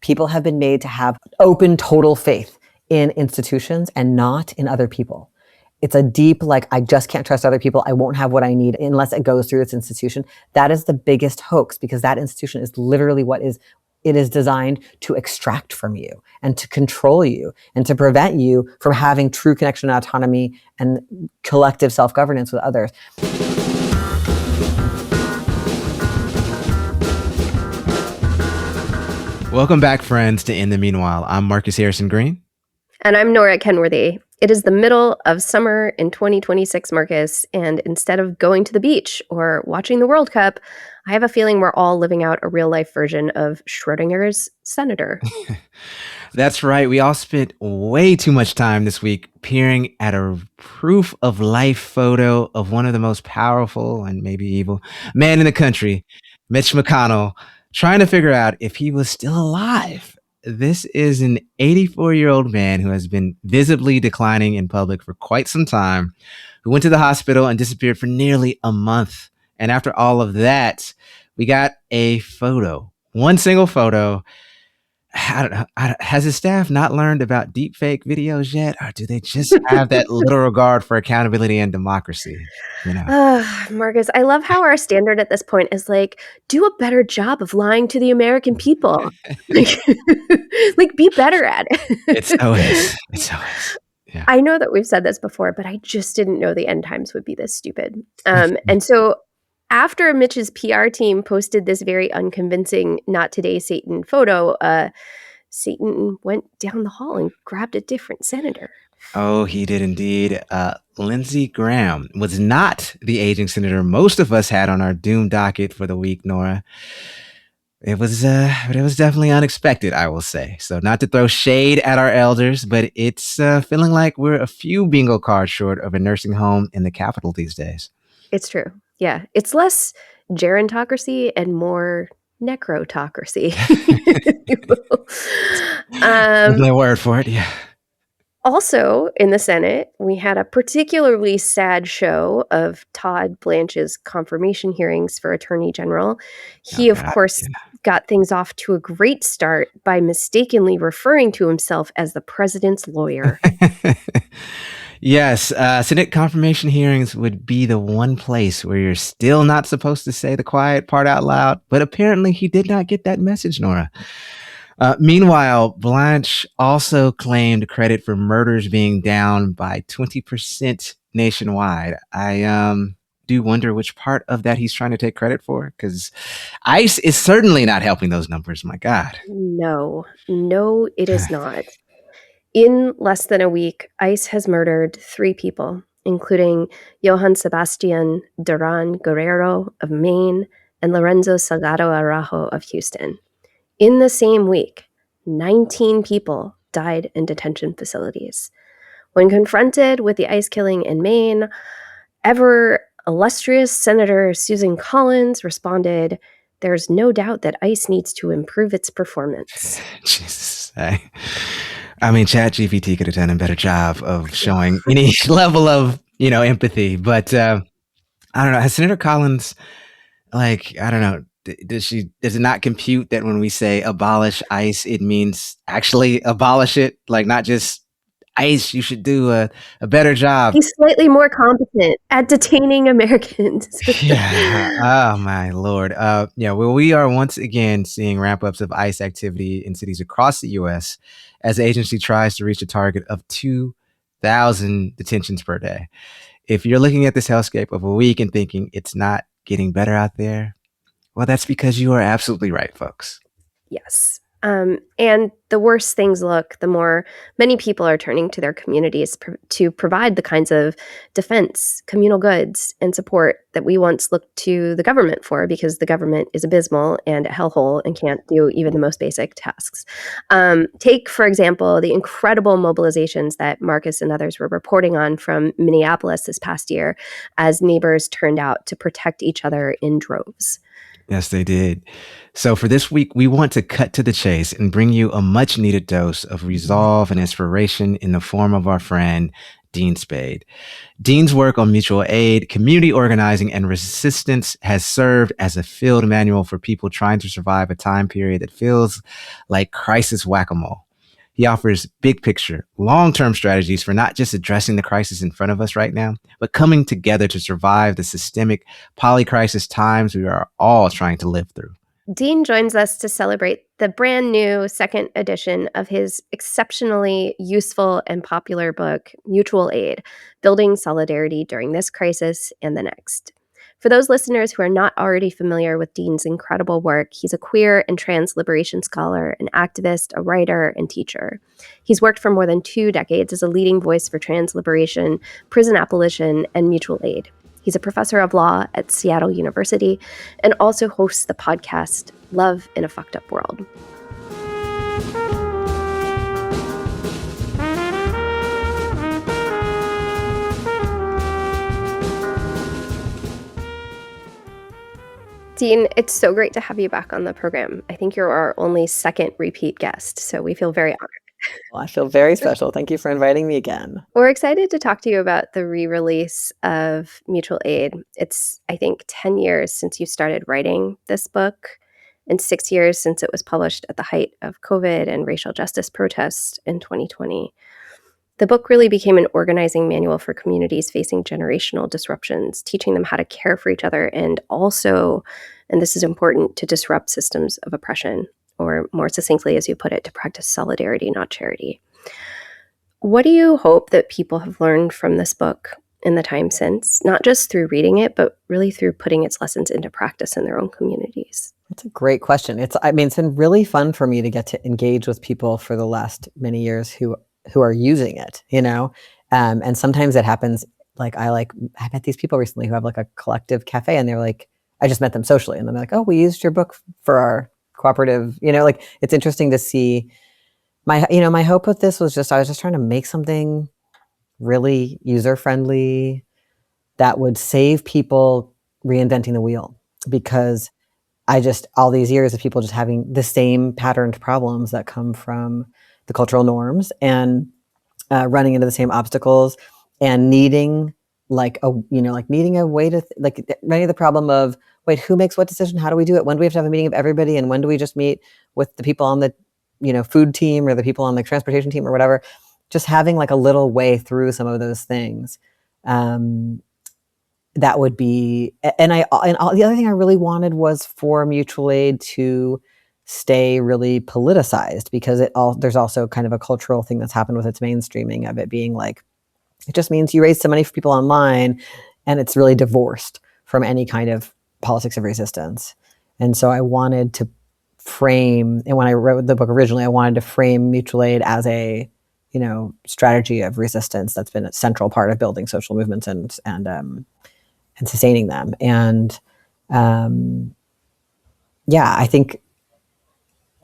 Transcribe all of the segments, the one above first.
People have been made to have open, total faith in institutions and not in other people. It's a deep, I just can't trust other people. I won't have what I need unless it goes through its institution. That is the biggest hoax, because that institution is literally it is designed to extract from you and to control you and to prevent you from having true connection and autonomy and collective self-governance with others. Welcome back, friends, to In the Meanwhile. I'm Marcus Harrison Green. And I'm Nora Kenworthy. It is the middle of summer in 2026, Marcus, and instead of going to the beach or watching the World Cup, I have a feeling we're all living out a real-life version of Schrodinger's senator. That's right. We all spent way too much time this week peering at a proof of life photo of one of the most powerful and maybe evil men in the country, Mitch McConnell, trying to figure out if he was still alive. This is an 84-year-old man who has been visibly declining in public for quite some time, who went to the hospital and disappeared for nearly a month. And after all of that, we got a photo, one single photo. I don't know. Has his staff not learned about deepfake videos yet? Or do they just have that little regard for accountability and democracy? Marcus, I love how our standard at this point is do a better job of lying to the American people. Be better at it. It's always. Yeah. I know that we've said this before, but I just didn't know the end times would be this stupid. And so after Mitch's PR team posted this very unconvincing "Not Today, Satan" photo, Satan went down the hall and grabbed a different senator. Oh, he did indeed. Lindsey Graham was not the aging senator most of us had on our doom docket for the week, Nora. But it was definitely unexpected, I will say. So not to throw shade at our elders, but it's feeling like we're a few bingo cards short of a nursing home in the Capitol these days. It's true. Yeah. It's less gerontocracy and more necrotocracy. There's no word for it, yeah. Also, in the Senate, we had a particularly sad show of Todd Blanche's confirmation hearings for Attorney General. He, of course, got things off to a great start by mistakenly referring to himself as the president's lawyer. Yes, Senate confirmation hearings would be the one place where you're still not supposed to say the quiet part out loud, but apparently he did not get that message, Nora. Meanwhile, Blanche also claimed credit for murders being down by 20% nationwide. I do wonder which part of that he's trying to take credit for, because ICE is certainly not helping those numbers, my God. No, it is not. In less than a week, ICE has murdered 3 people, including Johann Sebastian Duran Guerrero of Maine and Lorenzo Salgado Araujo of Houston. In the same week, 19 people died in detention facilities. When confronted with the ICE killing in Maine, ever illustrious Senator Susan Collins responded, "There's no doubt that ICE needs to improve its performance." Jesus. I mean, ChatGPT could have done a better job of showing any level of, empathy. But I don't know. Has Senator Collins, I don't know, does it not compute that when we say abolish ICE, it means actually abolish it? Not just ICE, you should do a better job. He's slightly more competent at detaining Americans. Yeah. Oh, my Lord. Well, we are once again seeing ramp-ups of ICE activity in cities across the U.S. as the agency tries to reach a target of 2,000 detentions per day. If you're looking at this hellscape of a week and thinking it's not getting better out there, well, that's because you are absolutely right, folks. Yes. And the worse things look, the more many people are turning to their communities to provide the kinds of defense, communal goods, and support that we once looked to the government for, because the government is abysmal and a hellhole and can't do even the most basic tasks. Take, for example, the incredible mobilizations that Marcus and others were reporting on from Minneapolis this past year as neighbors turned out to protect each other in droves. Yes, they did. So for this week, we want to cut to the chase and bring you a much needed dose of resolve and inspiration in the form of our friend, Dean Spade. Dean's work on mutual aid, community organizing, and resistance has served as a field manual for people trying to survive a time period that feels like crisis whack-a-mole. He offers big picture, long-term strategies for not just addressing the crisis in front of us right now, but coming together to survive the systemic polycrisis times we are all trying to live through. Dean joins us to celebrate the brand new second edition of his exceptionally useful and popular book, Mutual Aid: Building Solidarity During This Crisis and the Next. For those listeners who are not already familiar with Dean's incredible work, he's a queer and trans liberation scholar, an activist, a writer, and teacher. He's worked for more than 2 decades as a leading voice for trans liberation, prison abolition, and mutual aid. He's a professor of law at Seattle University and also hosts the podcast Love in a Fucked Up World. Dean, it's so great to have you back on the program. I think you're our only second repeat guest, so we feel very honored. Well, I feel very special. Thank you for inviting me again. We're excited to talk to you about the re-release of Mutual Aid. It's, I think, 10 years since you started writing this book and 6 years since it was published at the height of COVID and racial justice protests in 2020. The book really became an organizing manual for communities facing generational disruptions, teaching them how to care for each other and also, and this is important, to disrupt systems of oppression, or more succinctly, as you put it, to practice solidarity, not charity. What do you hope that people have learned from this book in the time since, not just through reading it, but really through putting its lessons into practice in their own communities? That's a great question. It's been really fun for me to get to engage with people for the last many years who are using it, and sometimes it happens. I met these people recently who have like a collective cafe, and they're like, I just met them socially, and they're like, oh, we used your book for our cooperative, it's interesting to see. My hope with this was I was just trying to make something really user-friendly that would save people reinventing the wheel, because all these years of people just having the same patterned problems that come from the cultural norms and running into the same obstacles and needing needing a way to running the problem of, wait, who makes what decision? How do we do it? When do we have to have a meeting of everybody? And when do we just meet with the people on the food team or the people on the transportation team or whatever? Just having like a little way through some of those things. That would be, the other thing I really wanted was for mutual aid to stay really politicized, because there's also kind of a cultural thing that's happened with its mainstreaming of it being like, it just means you raise some money for people online, and it's really divorced from any kind of politics of resistance. And so I wanted to frame, and when I wrote the book originally, I wanted to frame mutual aid as a strategy of resistance that's been a central part of building social movements and sustaining them. And I think,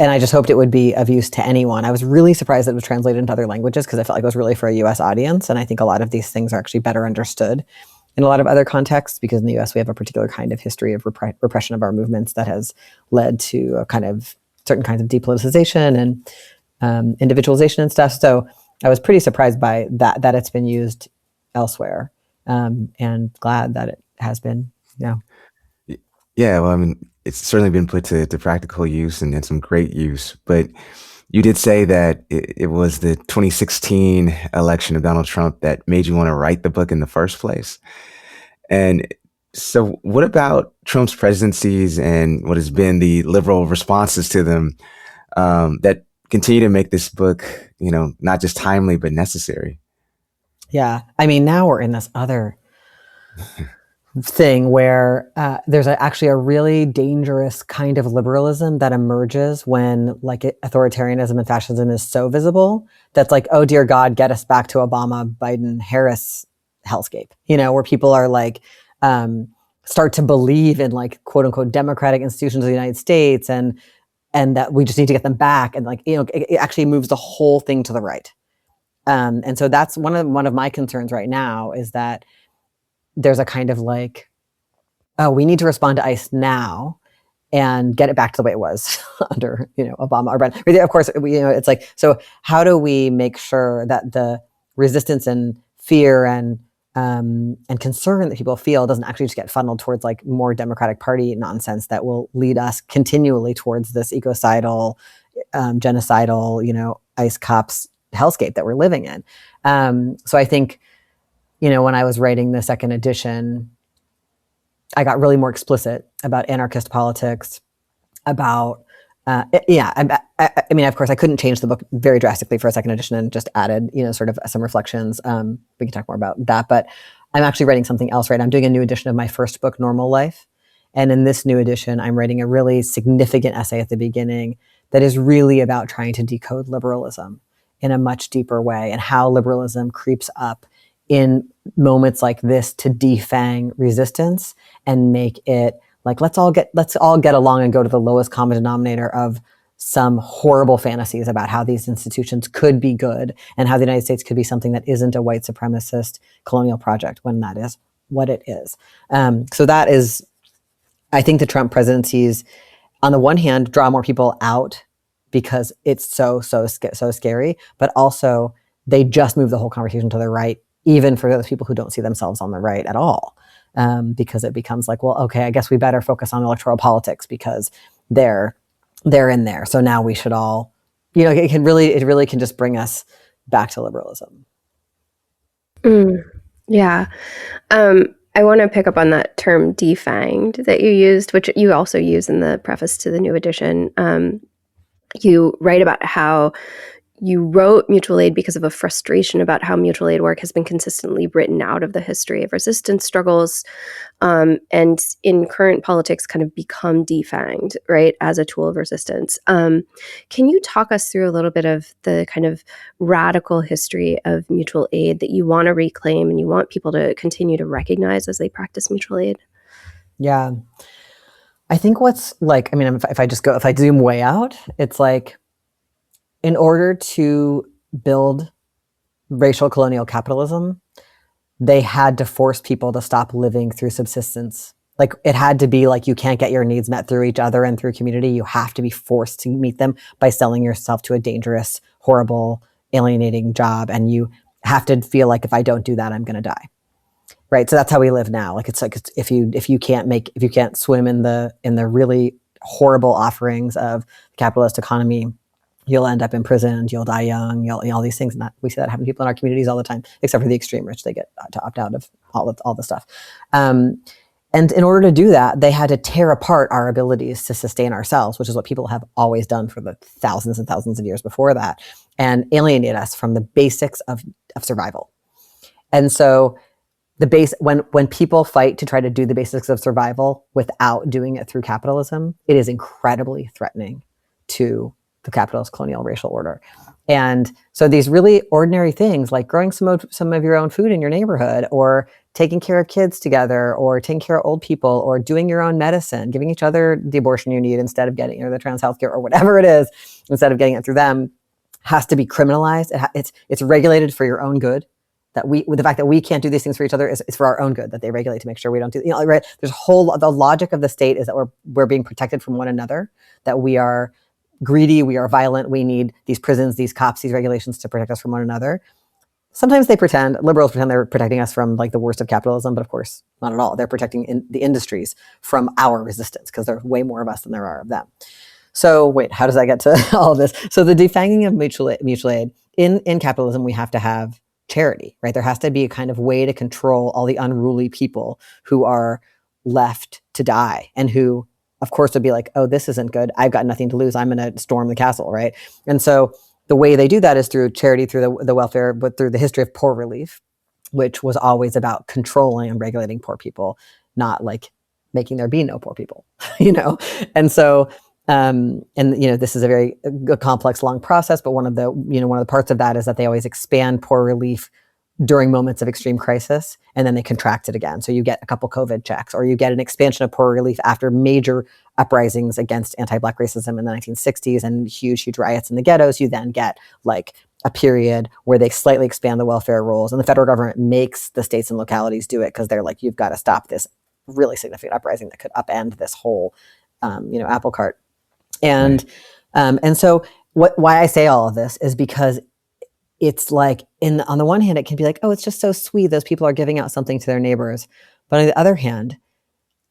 and I just hoped it would be of use to anyone. I was really surprised that it was translated into other languages, because I felt like it was really for a US audience. And I think a lot of these things are actually better understood in a lot of other contexts, because in the US we have a particular kind of history of repression of our movements that has led to a kind of certain kinds of depoliticization and individualization and stuff. So I was pretty surprised by that it's been used elsewhere, and glad that it has been. Yeah, well, I mean, it's certainly been put to practical use and some great use. But you did say that it was the 2016 election of Donald Trump that made you want to write the book in the first place. And so what about Trump's presidencies and what has been the liberal responses to them that continue to make this book, not just timely, but necessary? Yeah. I mean, now we're in this other thing where there's actually a really dangerous kind of liberalism that emerges when authoritarianism and fascism is so visible. That's like, oh dear God, get us back to Obama, Biden, Harris hellscape, where people are start to believe in quote unquote democratic institutions of the United States, and that we just need to get them back. And it actually moves the whole thing to the right. And so that's one of my concerns right now, is that there's a kind of oh, we need to respond to ICE now and get it back to the way it was under, Obama or Biden. Of course, it's so how do we make sure that the resistance and fear and concern that people feel doesn't actually just get funneled towards like more Democratic Party nonsense that will lead us continually towards this ecocidal, genocidal, ICE cops hellscape that we're living in. So I think, when I was writing the second edition, I got really more explicit about anarchist politics, about I mean, of course, I couldn't change the book very drastically for a second edition and just added, sort of some reflections. We can talk more about that, but I'm actually writing something else, right? I'm doing a new edition of my first book, Normal Life. And in this new edition, I'm writing a really significant essay at the beginning that is really about trying to decode liberalism in a much deeper way and how liberalism creeps up in moments like this to defang resistance and make it like, let's all get along and go to the lowest common denominator of some horrible fantasies about how these institutions could be good and how the United States could be something that isn't a white supremacist colonial project when that is what it is. So that is, I think the Trump presidencies, on the one hand, draw more people out because it's so scary, but also they just move the whole conversation to the right, even for those people who don't see themselves on the right at all. Because it becomes like, well, okay, I guess we better focus on electoral politics because they're in there. So now we should all, it really can just bring us back to liberalism. Yeah. I want to pick up on that term defanged that you used, which you also use in the preface to the new edition. You write about how you wrote mutual aid because of a frustration about how mutual aid work has been consistently written out of the history of resistance struggles, and in current politics kind of become defanged, right, as a tool of resistance. Can you talk us through a little bit of the kind of radical history of mutual aid that you want to reclaim and you want people to continue to recognize as they practice mutual aid? Yeah. I think what's like, I mean, if I zoom way out, it's like, in order to build racial colonial capitalism, they had to force people to stop living through subsistence. Like it had to be like, you can't get your needs met through each other and through community. You have to be forced to meet them by selling yourself to a dangerous, horrible, alienating job. And you have to feel like, if I don't do that, I'm going to die. Right. So that's how we live now. Like, it's like, if you can't swim in the really horrible offerings of the capitalist economy, you'll end up imprisoned, you'll die young, all these things. And we see that happen to people in our communities all the time, except for the extreme rich. They get to opt out of all the stuff. And in order to do that, they had to tear apart our abilities to sustain ourselves, which is what people have always done for the thousands and thousands of years before that, and alienate us from the basics of survival. And so when people fight to try to do the basics of survival without doing it through capitalism, it is incredibly threatening to the capitalist colonial racial order. And so these really ordinary things like growing some of your own food in your neighborhood, or taking care of kids together, or taking care of old people, or doing your own medicine, giving each other the abortion you need instead of getting, or the trans healthcare, or whatever it is, instead of getting it through them, has to be criminalized. It's regulated for your own good. The fact that we can't do these things for each other is for our own good, that they regulate to make sure we don't do, right? There's the logic of the state is that we're being protected from one another, that we are greedy, we are violent, we need these prisons, these cops, these regulations to protect us from one another. Sometimes liberals pretend they're protecting us from like the worst of capitalism, but of course not at all. They're protecting the industries from our resistance, because there's way more of us than there are of them. So wait, how does that get to all of this? So the defanging of mutual aid in capitalism, we have to have charity, right? There has to be a kind of way to control all the unruly people who are left to die, and who, of course, would be like, oh, this isn't good. I've got nothing to lose. I'm going to storm the castle, right? And so the way they do that is through charity, through the welfare, but through the history of poor relief, which was always about controlling and regulating poor people, not like making there be no poor people, And so, this is a very complex, long process, but one of the parts of that is that they always expand poor relief during moments of extreme crisis, and then they contract it again. So you get a couple COVID checks, or you get an expansion of poor relief after major uprisings against anti-Black racism in the 1960s and huge riots in the ghettos. You then get like a period where they slightly expand the welfare rolls, and the federal government makes the states and localities do it, because they're like, you've got to stop this really significant uprising that could upend this whole, apple cart. And so why I say all of this is because it's like on the one hand, it can be like, oh, it's just so sweet. Those people are giving out something to their neighbors. But on the other hand,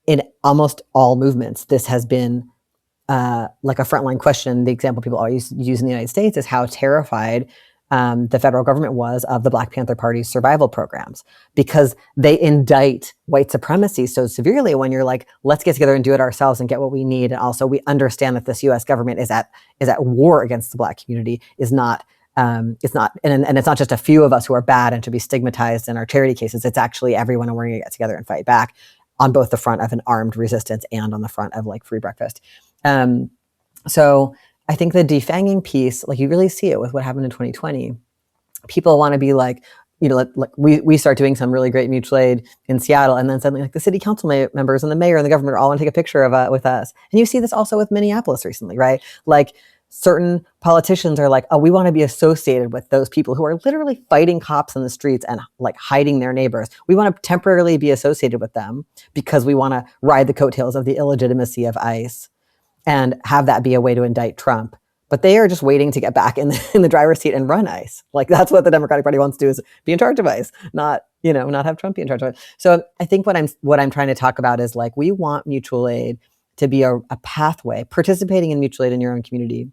in almost all movements, this has been like a frontline question. The example people always use in the United States is how terrified the federal government was of the Black Panther Party's survival programs, because they indict white supremacy so severely when you're like, let's get together and do it ourselves and get what we need. And also we understand that this US government is at war against the Black community, it's not, and it's not just a few of us who are bad and to be stigmatized in our charity cases. It's actually everyone, and we're going to get together and fight back on both the front of an armed resistance and on the front of like free breakfast. So I think the defanging piece, like you really see it with what happened in 2020. People want to be like, like we start doing some really great mutual aid in Seattle, and then suddenly like the city council members and the mayor and the governor all want to take a picture of with us. And you see this also with Minneapolis recently, right? Like certain politicians are like, oh, we want to be associated with those people who are literally fighting cops in the streets and like hiding their neighbors. We want to temporarily be associated with them because we want to ride the coattails of the illegitimacy of ICE and have that be a way to indict Trump. But they are just waiting to get back in the driver's seat and run ICE. Like that's what the Democratic Party wants to do, is be in charge of ICE, not have Trump be in charge of it. So I think what I'm trying to talk about is like, we want mutual aid to be a pathway, participating in mutual aid in your own community,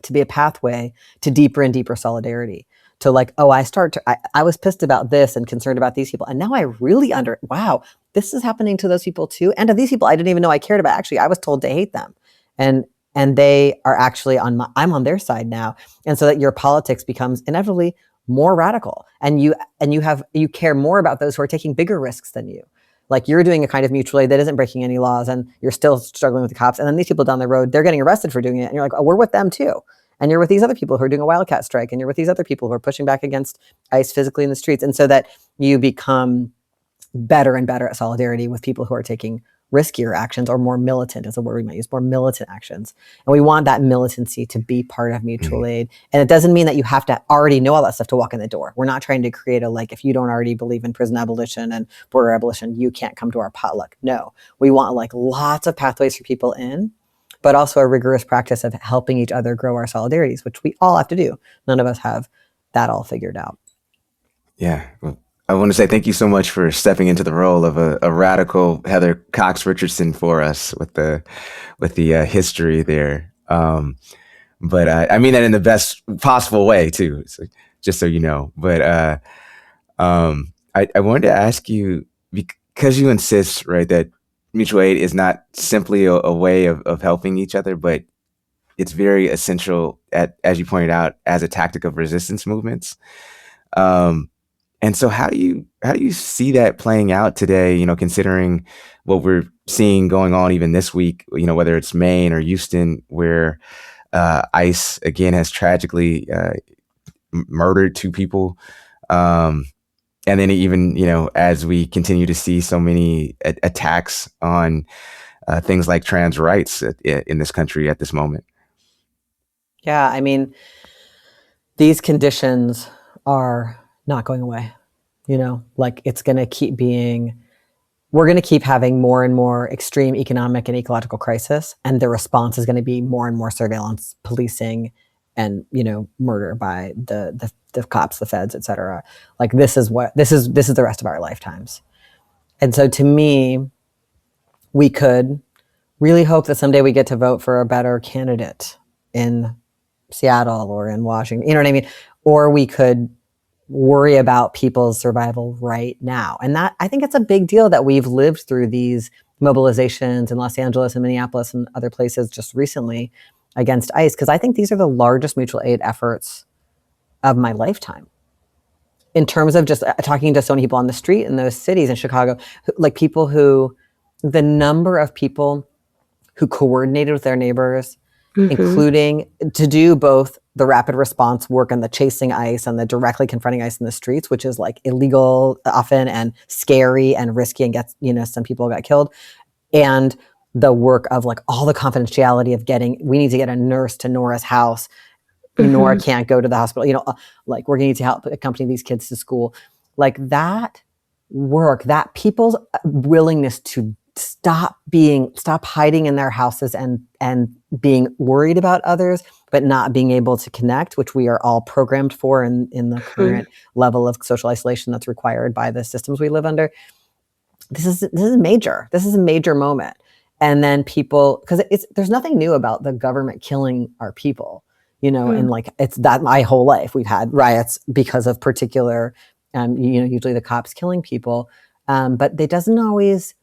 to be a pathway to deeper and deeper solidarity. To like, oh, I was pissed about this and concerned about these people, and now I really wow, this is happening to those people too, and to these people I didn't even know I cared about. Actually, I was told to hate them, and they are actually I'm on their side now, and so that your politics becomes inevitably more radical, and you care more about those who are taking bigger risks than you. Like you're doing a kind of mutual aid that isn't breaking any laws, and you're still struggling with the cops, and then these people down the road, they're getting arrested for doing it, and you're like, oh, we're with them too. And you're with these other people who are doing a wildcat strike, and you're with these other people who are pushing back against ICE physically in the streets. And so that you become better and better at solidarity with people who are taking riskier actions, or more militant is a word we might use, more militant actions. And we want that militancy to be part of mutual aid. And it doesn't mean that you have to already know all that stuff to walk in the door. We're not trying to create like, if you don't already believe in prison abolition and border abolition, you can't come to our potluck. No, we want like lots of pathways for people in, but also a rigorous practice of helping each other grow our solidarities, which we all have to do. None of us have that all figured out. Yeah. Well, I want to say thank you so much for stepping into the role of a radical Heather Cox Richardson for us with the history there. But I mean that in the best possible way too, so, just so you know. But I wanted to ask you, because you insist, right, that mutual aid is not simply a way of helping each other, but it's very essential, as you pointed out, as a tactic of resistance movements. And so how do you see that playing out today, considering what we're seeing going on even this week, whether it's Maine or Houston, where ICE again has tragically murdered 2 people. And then even, as we continue to see so many attacks on things like trans rights in this country at this moment. Yeah, I mean, these conditions are not going away. Like it's going to keep we're going to keep having more and more extreme economic and ecological crisis. And the response is going to be more and more surveillance, policing, and, murder by the cops, the feds, et cetera. Like this is the rest of our lifetimes. And so to me, we could really hope that someday we get to vote for a better candidate in Seattle or in Washington, you know what I mean? Or we could worry about people's survival right now. And that, I think it's a big deal that we've lived through these mobilizations in Los Angeles and Minneapolis and other places just recently against ICE, because I think these are the largest mutual aid efforts of my lifetime. In terms of just talking to so many people on the street in those cities in Chicago, like the number of people who coordinated with their neighbors, including to do both the rapid response work and the chasing ICE and the directly confronting ICE in the streets, which is like illegal often and scary and risky and gets, some people got killed. And the work of like all the confidentiality of we need to get a nurse to Nora's house. Nora can't go to the hospital, like we're going to need to help accompany these kids to school. Like that work, that people's willingness to stop hiding in their houses and being worried about others, but not being able to connect, which we are all programmed for in the current level of social isolation that's required by the systems we live under. This is major. This is a major moment. And then people, because there's nothing new about the government killing our people, and like it's that my whole life we've had riots because of particular, usually the cops killing people, but it doesn't always.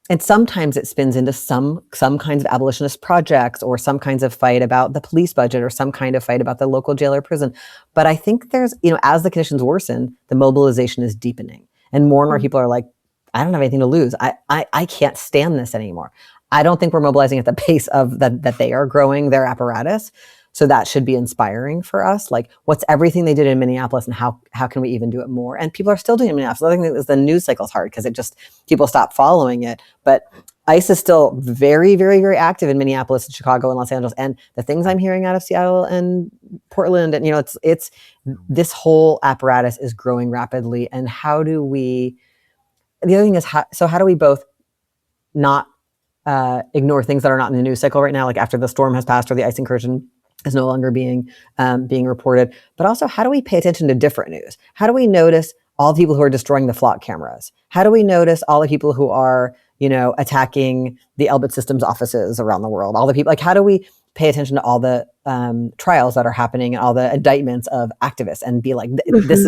And sometimes it spins into some kinds of abolitionist projects or some kinds of fight about the police budget or some kind of fight about the local jail or prison. But I think there's, as the conditions worsen, the mobilization is deepening, and more people are like, I don't have anything to lose. I can't stand this anymore. I don't think we're mobilizing at the pace of that they are growing their apparatus. So that should be inspiring for us. Like, what's everything they did in Minneapolis, and how can we even do it more? And people are still doing it in Minneapolis. The other thing is the news cycle is hard because people stop following it. But ICE is still very, very, very active in Minneapolis and Chicago and Los Angeles. And the things I'm hearing out of Seattle and Portland, and it's this whole apparatus is growing rapidly. And how do we? The other thing is how do we both not ignore things that are not in the news cycle right now, like after the storm has passed or the ICE incursion is no longer being reported, but also how do we pay attention to different news? How do we notice all the people who are destroying the flock cameras? How do we notice all the people who are, attacking the Elbit Systems offices around the world? All the people, like, how do we pay attention to all the trials that are happening and all the indictments of activists and be like, this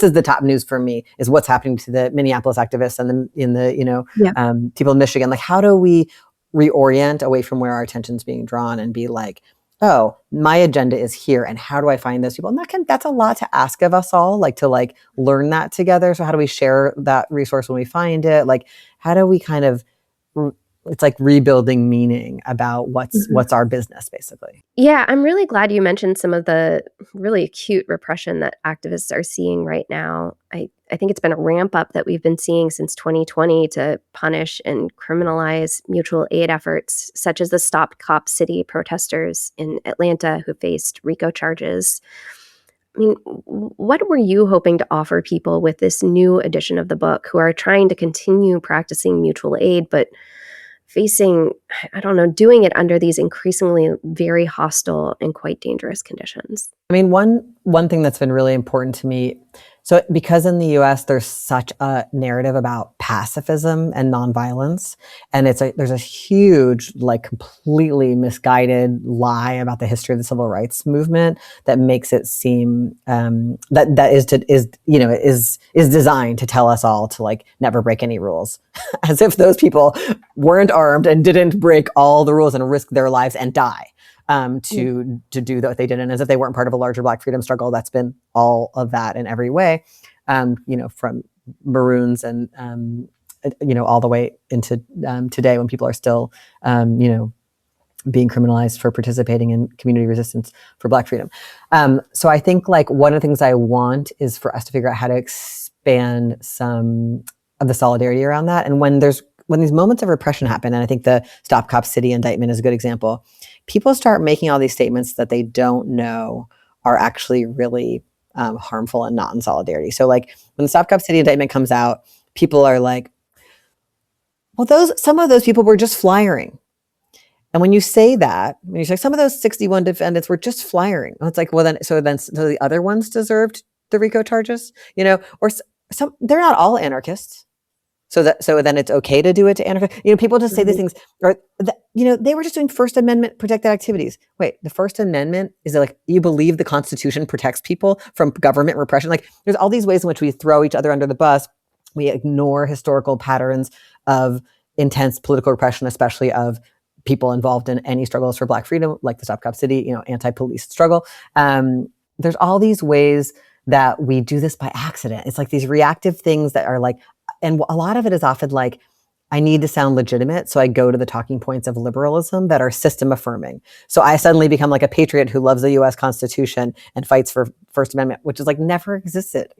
is the top news for me, is what's happening to the Minneapolis activists and people in Michigan. Like, how do we reorient away from where our attention's being drawn and be like, oh, my agenda is here, and how do I find those people? And that's a lot to ask of us all, like, to like learn that together. So how do we share that resource when we find it? Like, how do we kind of, it's like rebuilding meaning about what's our business, basically. Yeah, I'm really glad you mentioned some of the really acute repression that activists are seeing right now. I think it's been a ramp up that we've been seeing since 2020 to punish and criminalize mutual aid efforts, such as the Stop Cop City protesters in Atlanta who faced RICO charges. I mean, what were you hoping to offer people with this new edition of the book who are trying to continue practicing mutual aid, but facing, I don't know, doing it under these increasingly very hostile and quite dangerous conditions? I mean, one thing that's been really important to me, so because in the US there's such a narrative about pacifism and nonviolence, and there's a huge, like, completely misguided lie about the history of the civil rights movement that makes it seem that is designed to tell us all to like never break any rules, as if those people weren't armed and didn't break all the rules and risk their lives and die. To do what they did, and as if they weren't part of a larger Black freedom struggle. That's been all of that in every way, from Maroons and all the way into today, when people are still being criminalized for participating in community resistance for Black freedom. So I think, like, one of the things I want is for us to figure out how to expand some of the solidarity around that. And when these moments of repression happen, and I think the Stop Cop City indictment is a good example, people start making all these statements that they don't know are actually really harmful and not in solidarity. So, like, when the Stop Cop City indictment comes out, people are like, well, some of those people were just flyering. And when you say that, when you say some of those 61 defendants were just flyering, it's like, well, so the other ones deserved the RICO charges, or some, they're not all anarchists. So then it's okay to do it to anarchists. People just say these things, or they were just doing First Amendment protected activities. Wait, the First Amendment is like, you believe the Constitution protects people from government repression? Like, there's all these ways in which we throw each other under the bus. We ignore historical patterns of intense political repression, especially of people involved in any struggles for Black freedom, like the Stop Cop City, anti-police struggle. There's all these ways that we do this by accident. It's like these reactive things that are like, and a lot of it is often like, I need to sound legitimate, so I go to the talking points of liberalism that are system affirming. So I suddenly become like a patriot who loves the U.S. Constitution and fights for First Amendment, which is like never existed.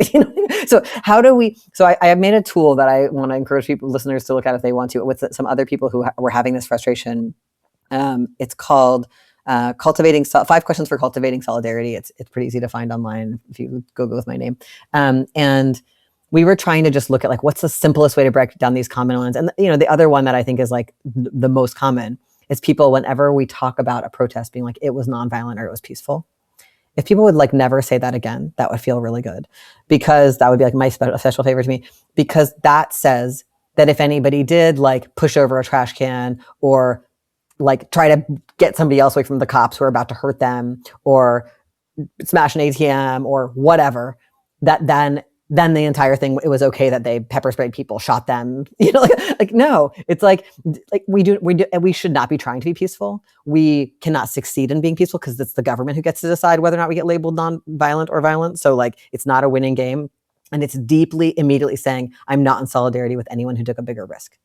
So how do we? So I made a tool that I want to encourage listeners to look at if they want to, with some other people who were having this frustration. It's called cultivating 5 questions for cultivating solidarity. It's pretty easy to find online if you Google with my name, and we were trying to just look at like, what's the simplest way to break down these common ones? And, the other one that I think is like the most common is people, whenever we talk about a protest being like, it was nonviolent or it was peaceful. If people would like never say that again, that would feel really good, because that would be like my special favor to me, because that says that if anybody did like push over a trash can or like try to get somebody else away from the cops who are about to hurt them or smash an ATM or whatever, that then the entire thing, it was okay that they pepper sprayed people, shot them, like no, it's like we should not be trying to be peaceful. We cannot succeed in being peaceful because it's the government who gets to decide whether or not we get labeled non-violent or violent. So like, it's not a winning game. And it's deeply, immediately saying, I'm not in solidarity with anyone who took a bigger risk.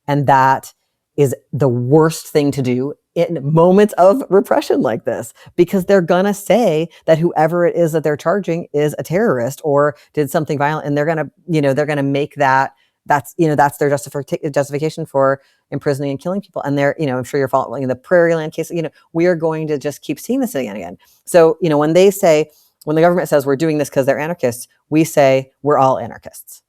And that is the worst thing to do in moments of repression like this, because they're gonna say that whoever it is that they're charging is a terrorist or did something violent, and they're gonna make that's their justification for imprisoning and killing people. And I'm sure you're following the Prairie Land case. We are going to just keep seeing this again and again. So when the government says we're doing this because they're anarchists, we say we're all anarchists.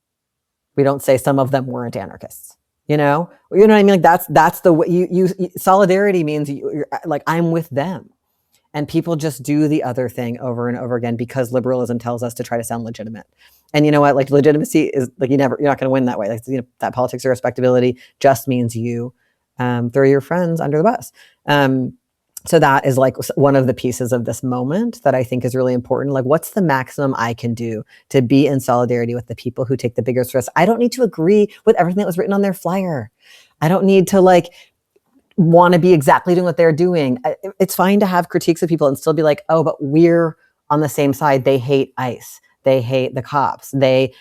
We don't say some of them weren't anarchists. You know what I mean? Like that's the way you solidarity means you're like, I'm with them, and people just do the other thing over and over again because liberalism tells us to try to sound legitimate. And you know what? Like, legitimacy is like, you're not going to win that way. Like, that politics or respectability just means you throw your friends under the bus. So that is like one of the pieces of this moment that I think is really important. Like, what's the maximum I can do to be in solidarity with the people who take the biggest risk? I don't need to agree with everything that was written on their flyer. I don't need to like want to be exactly doing what they're doing. It's fine to have critiques of people and still be like, oh, but we're on the same side. They hate ICE. They hate the cops. They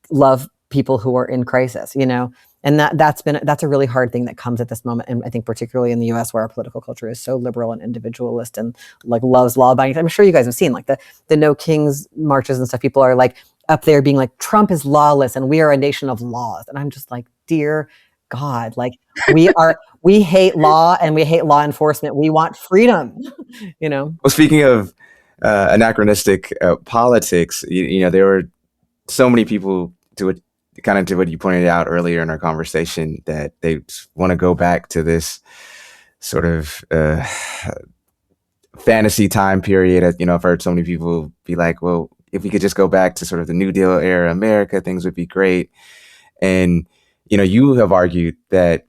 love people who are in crisis, And that's a really hard thing that comes at this moment. And I think particularly in the US, where our political culture is so liberal and individualist and like loves law abiding. I'm sure you guys have seen like the No Kings marches and stuff. People are like up there being like, Trump is lawless and we are a nation of laws. And I'm just like, dear God, like we hate law and we hate law enforcement. We want freedom, Well, speaking of anachronistic politics, there were so many people to what you pointed out earlier in our conversation, that they want to go back to this sort of fantasy time period. I've heard so many people be like, well, if we could just go back to sort of the New Deal era America, things would be great. And, you have argued that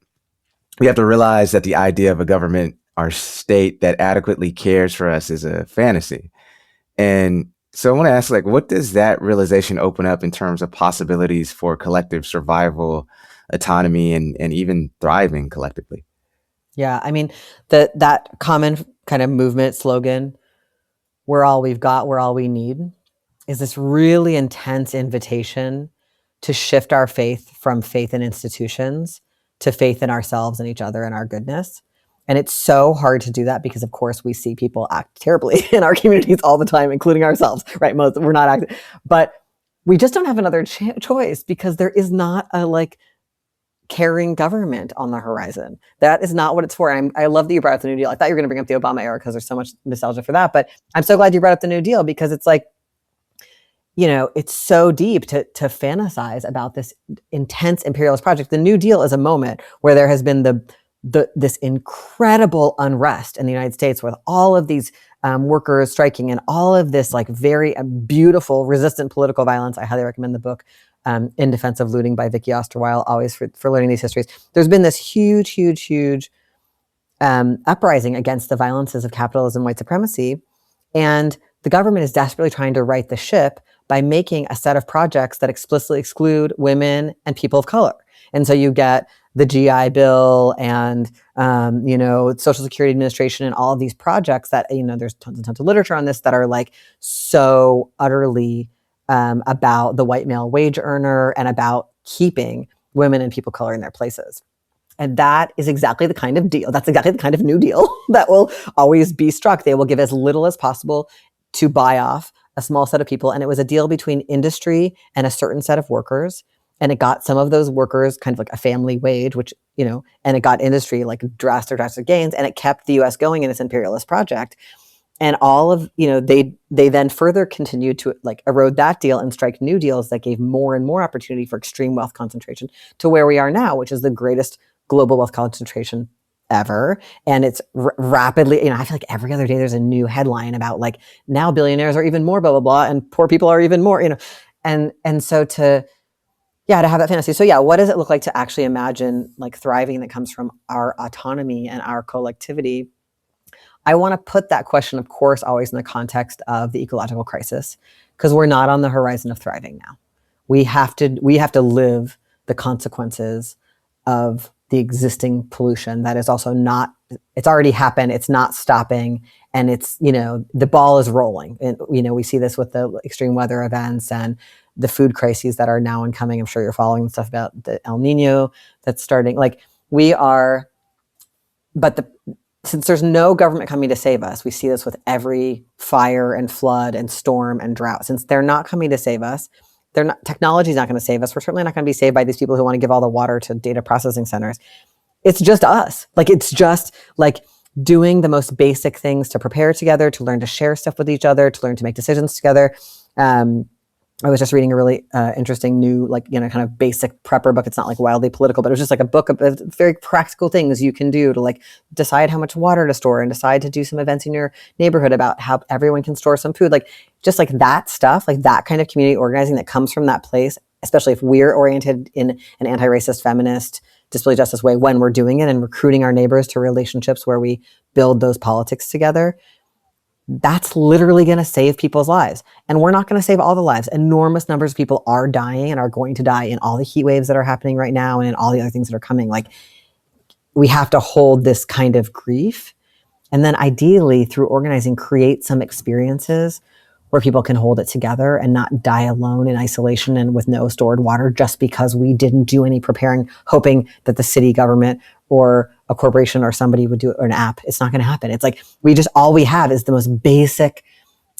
we have to realize that the idea of a government or state that adequately cares for us is a fantasy. And so I want to ask, like, what does that realization open up in terms of possibilities for collective survival, autonomy, and even thriving collectively? Yeah, I mean, that common kind of movement slogan, we're all we've got, we're all we need, is this really intense invitation to shift our faith from faith in institutions to faith in ourselves and each other and our goodness. And it's so hard to do that because, of course, we see people act terribly in our communities all the time, including ourselves, right? We're not acting, but we just don't have another choice, because there is not a like caring government on the horizon. That is not what it's for. I love that you brought up the New Deal. I thought you were going to bring up the Obama era because there's so much nostalgia for that, but I'm so glad you brought up the New Deal, because it's like, it's so deep to fantasize about this intense imperialist project. The New Deal is a moment where there has been this incredible unrest in the United States with all of these workers striking and all of this like very beautiful resistant political violence. I highly recommend the book In Defense of Looting by Vicky Osterweil, always for learning these histories. There's been this huge uprising against the violences of capitalism, white supremacy, and the government is desperately trying to right the ship by making a set of projects that explicitly exclude women and people of color. And so you get the GI Bill and, Social Security Administration and all of these projects that, there's tons and tons of literature on this that are like so utterly about the white male wage earner and about keeping women and people of color in their places. And that is exactly the kind of deal. That's exactly the kind of New Deal that will always be struck. They will give as little as possible to buy off a small set of people. And it was a deal between industry and a certain set of workers. And it got some of those workers kind of like a family wage, which, and it got industry like drastic gains, and it kept the US going in its imperialist project. And all of, they then further continued to like erode that deal and strike new deals that gave more and more opportunity for extreme wealth concentration to where we are now, which is the greatest global wealth concentration ever. And it's rapidly, I feel like every other day there's a new headline about like now billionaires are even more blah, blah, blah, and poor people are even more, and so to have that fantasy. So what does it look like to actually imagine like thriving that comes from our autonomy and our collectivity? I want to put that question, of course, always in the context of the ecological crisis, because we're not on the horizon of thriving now. We have to live the consequences of the existing pollution that is also not, it's already happened, it's not stopping, and it's, the ball is rolling. And, we see this with the extreme weather events and the food crises that are now incoming. I'm sure you're following the stuff about the El Nino that's starting. Like since there's no government coming to save us, we see this with every fire and flood and storm and drought. Since they're not coming to save us, technology's not going to save us. We're certainly not going to be saved by these people who want to give all the water to data processing centers. It's just us. Like, it's just like doing the most basic things to prepare together, to learn to share stuff with each other, to learn to make decisions together. I was just reading a really interesting new, kind of basic prepper book. It's not like wildly political, but it was just like a book of very practical things you can do to like decide how much water to store and decide to do some events in your neighborhood about how everyone can store some food. Like just like that stuff, like that kind of community organizing that comes from that place, especially if we're oriented in an anti-racist, feminist, disability justice way when we're doing it and recruiting our neighbors to relationships where we build those politics together. That's literally going to save people's lives. And we're not going to save all the lives. Enormous numbers of people are dying and are going to die in all the heat waves that are happening right now and in all the other things that are coming. Like, we have to hold this kind of grief. And then ideally, through organizing, create some experiences where people can hold it together and not die alone in isolation and with no stored water just because we didn't do any preparing, hoping that the city government or a corporation or somebody would do it, or an app. It's not going to happen. It's like all we have is the most basic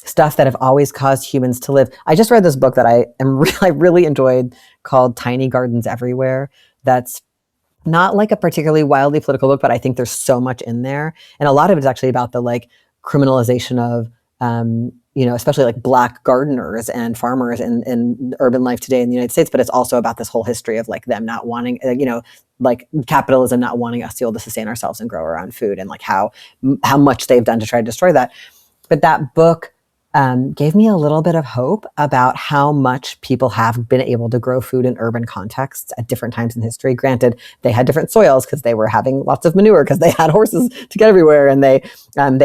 stuff that have always caused humans to live. I just read this book that I really enjoyed called Tiny Gardens Everywhere. That's not like a particularly wildly political book, but I think there's so much in there. And a lot of it's actually about the like criminalization of, especially like Black gardeners and farmers in urban life today in the United States. But it's also about this whole history of like them not wanting, like capitalism not wanting us to be able to sustain ourselves and grow our own food, and like how much they've done to try to destroy that. But that book gave me a little bit of hope about how much people have been able to grow food in urban contexts at different times in history. Granted, they had different soils because they were having lots of manure because they had horses to get everywhere, and they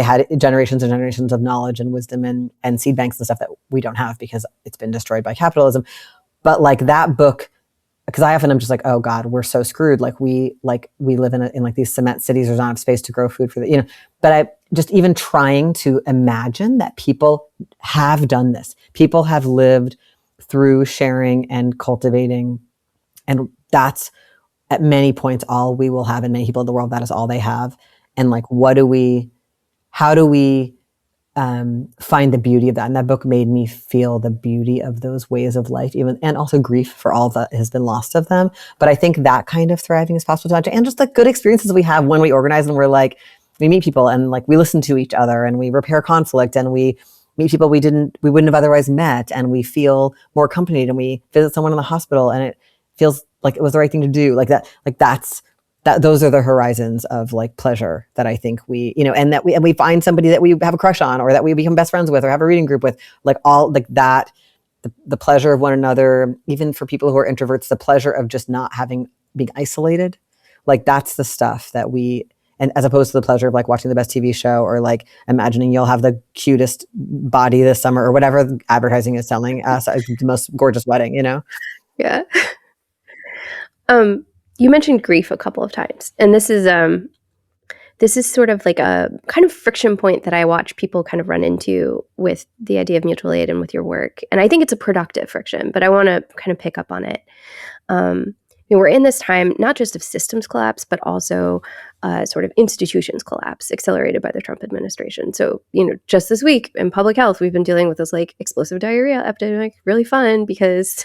had generations and generations of knowledge and wisdom and seed banks and stuff that we don't have because it's been destroyed by capitalism. But like that book, because I often am just like, oh God, we're so screwed. Like we live in like these cement cities. There's not enough space to grow food for the, but I just even trying to imagine that people have done this. People have lived through sharing and cultivating. And that's at many points all we will have, and many people in the world, that is all they have. And like, how do we find the beauty of that? And that book made me feel the beauty of those ways of life, even, and also grief for all that has been lost of them. But I think that kind of thriving is possible to, and just the good experiences we have when we organize and we're like, we meet people and like we listen to each other and we repair conflict and we meet people we wouldn't have otherwise met, and we feel more accompanied, and we visit someone in the hospital and it feels like it was the right thing to do. Like those are the horizons of like pleasure that I think we, and we find somebody that we have a crush on, or that we become best friends with, or have a reading group with, like all like that, the pleasure of one another, even for people who are introverts, the pleasure of just not being isolated. Like that's the stuff that and as opposed to the pleasure of like watching the best TV show, or like imagining you'll have the cutest body this summer, or whatever advertising is selling us, the most gorgeous wedding, Yeah. You mentioned grief a couple of times, and this is sort of like a kind of friction point that I watch people kind of run into with the idea of mutual aid and with your work. And I think it's a productive friction, but I want to kind of pick up on it. We're in this time, not just of systems collapse, but also sort of institutions collapse accelerated by the Trump administration. So, just this week in public health, we've been dealing with this like explosive diarrhea epidemic, really fun because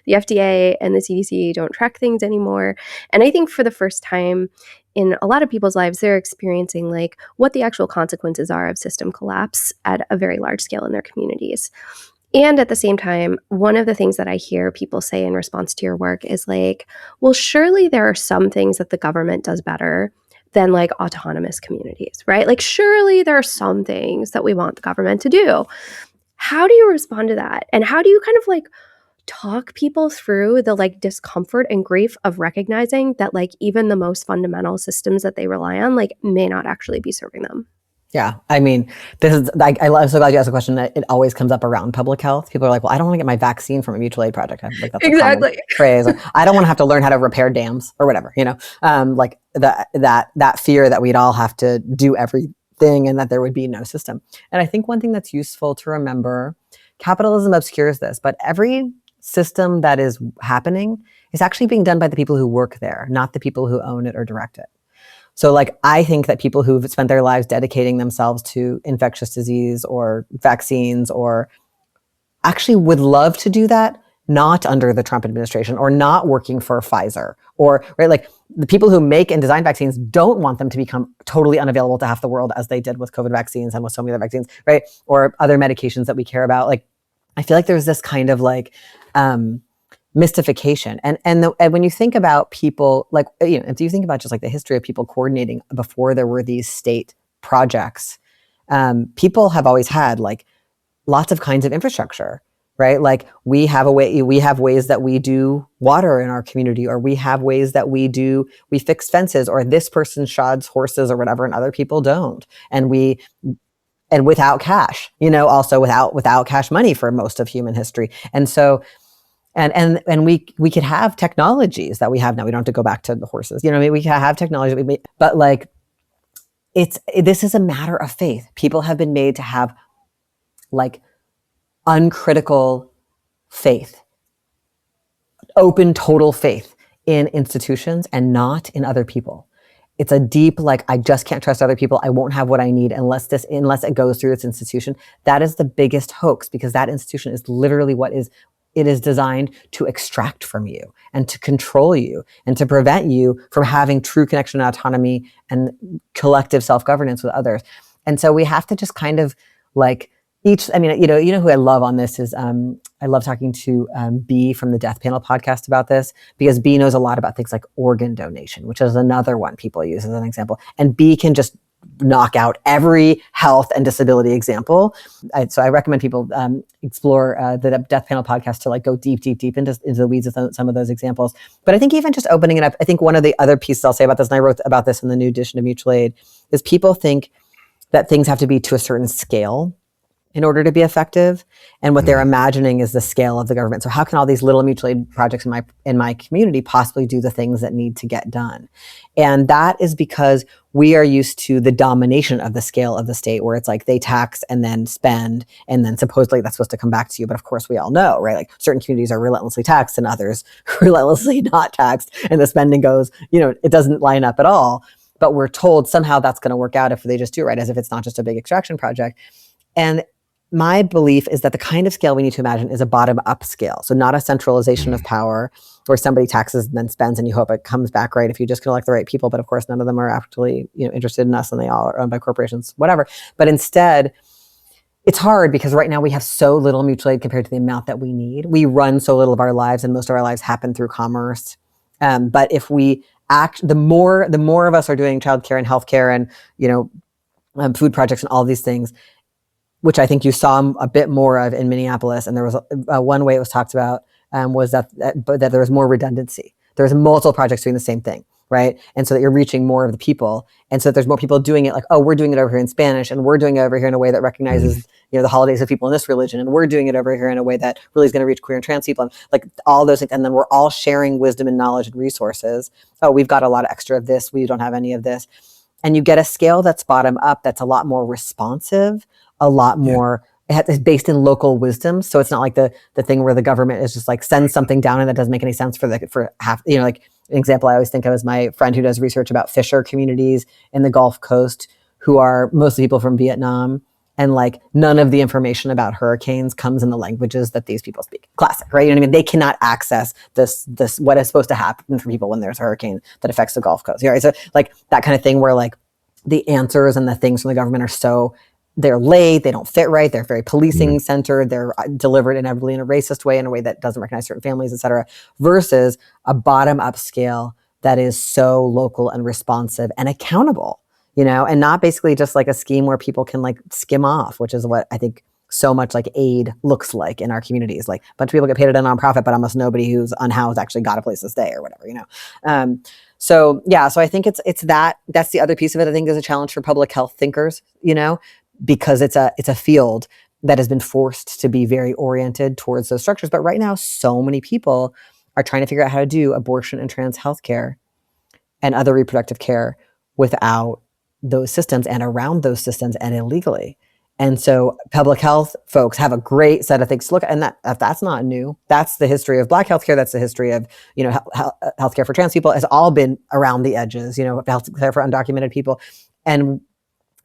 the FDA and the CDC don't track things anymore. And I think for the first time in a lot of people's lives, they're experiencing like what the actual consequences are of system collapse at a very large scale in their communities. And at the same time, one of the things that I hear people say in response to your work is like, well, surely there are some things that the government does better than like autonomous communities, right? Like, surely there are some things that we want the government to do. How do you respond to that? And how do you kind of like talk people through the like discomfort and grief of recognizing that like even the most fundamental systems that they rely on like may not actually be serving them? Yeah, I mean, this is like, I'm so glad you asked the question. That it always comes up around public health. People are like, well, I don't want to get my vaccine from a mutual aid project. Like, that's Exactly. a common phrase. Or, I don't want to have to learn how to repair dams or whatever, like that fear that we'd all have to do everything and that there would be no system. And I think one thing that's useful to remember, capitalism obscures this, but every system that is happening is actually being done by the people who work there, not the people who own it or direct it. So like, I think that people who've spent their lives dedicating themselves to infectious disease or vaccines or actually would love to do that, not under the Trump administration or not working for Pfizer or, right, like the people who make and design vaccines don't want them to become totally unavailable to half the world as they did with COVID vaccines and with so many other vaccines, right? Or other medications that we care about. Like, I feel like there's this kind of like, mystification. And when you think about people, like, if you think about just like the history of people coordinating before there were these state projects, people have always had like lots of kinds of infrastructure, right? Like we have ways that we do water in our community, or we have ways that we fix fences, or this person shods horses or whatever, and other people don't. And without cash, also without cash money for most of human history. And so, and we could have technologies that we have now. We don't have to go back to the horses. We can have technology, but like, this is a matter of faith. People have been made to have like uncritical faith, open, total faith in institutions and not in other people. It's a deep, like, I just can't trust other people. I won't have what I need unless it goes through its institution. That is the biggest hoax, because that institution is literally it is designed to extract from you and to control you and to prevent you from having true connection and autonomy and collective self-governance with others. And so we have to just kind of like who I love on this is, I love talking to B from the Death Panel podcast about this, because B knows a lot about things like organ donation, which is another one people use as an example. And B can just knock out every health and disability example. So I recommend people explore the Death Panel podcast to like go deep into the weeds of some of those examples. But I think even just opening it up, I think one of the other pieces I'll say about this, and I wrote about this in the new edition of Mutual Aid, is people think that things have to be to a certain scale in order to be effective. And what they're imagining is the scale of the government. So how can all these little mutual aid projects in my community possibly do the things that need to get done? And that is because we are used to the domination of the scale of the state, where it's like they tax and then spend, and then supposedly that's supposed to come back to you. But of course we all know, right? Like certain communities are relentlessly taxed and others relentlessly not taxed. And the spending goes, it doesn't line up at all. But we're told somehow that's going to work out if they just do it right, as if it's not just a big extraction project. And my belief is that the kind of scale we need to imagine is a bottom-up scale. So not a centralization of power where somebody taxes and then spends and you hope it comes back right if you just can elect the right people. But of course, none of them are actually interested in us, and they all are owned by corporations, whatever. But instead, it's hard because right now we have so little mutual aid compared to the amount that we need. We run so little of our lives, and most of our lives happen through commerce. But if we act, the more of us are doing childcare and healthcare and food projects and all these things, which I think you saw a bit more of in Minneapolis. And there was one way it was talked about was that there was more redundancy. There was multiple projects doing the same thing, right? And so that you're reaching more of the people. And so that there's more people doing it, like, oh, we're doing it over here in Spanish, and we're doing it over here in a way that recognizes the holidays of people in this religion, and we're doing it over here in a way that really is going to reach queer and trans people, and like all those things. And then we're all sharing wisdom and knowledge and resources. Oh, we've got a lot of extra of this. We don't have any of this. And you get a scale that's bottom up, that's a lot more responsive, a lot more, it's based in local wisdom. So it's not like the thing where the government is just like sends something down and that doesn't make any sense for half, like example I always think of is my friend who does research about fisher communities in the Gulf Coast, who are mostly people from Vietnam. And like none of the information about hurricanes comes in the languages that these people speak. Classic, right? You know what I mean? They cannot access this what is supposed to happen for people when there's a hurricane that affects the Gulf Coast. Right? So like that kind of thing where like the answers and the things from the government are so, they're late, they don't fit right, they're very policing centered, they're delivered inevitably in a racist way, in a way that doesn't recognize certain families, et cetera, versus a bottom up scale that is so local and responsive and accountable, you know, and not basically just like a scheme where people can like skim off, which is what I think so much like aid looks like in our communities. Like a bunch of people get paid at a nonprofit, but almost nobody who's unhoused actually got a place to stay or whatever, you know? So I think it's that's the other piece of it. I think is a challenge for public health thinkers, you know, because it's a field that has been forced to be very oriented towards those structures. But right now, so many people are trying to figure out how to do abortion and trans healthcare and other reproductive care without those systems and around those systems and illegally. And so public health folks have a great set of things to look at. And that's not new. That's the history of Black healthcare. That's the history of, you know, healthcare for trans people has all been around the edges, you know, healthcare for undocumented people. And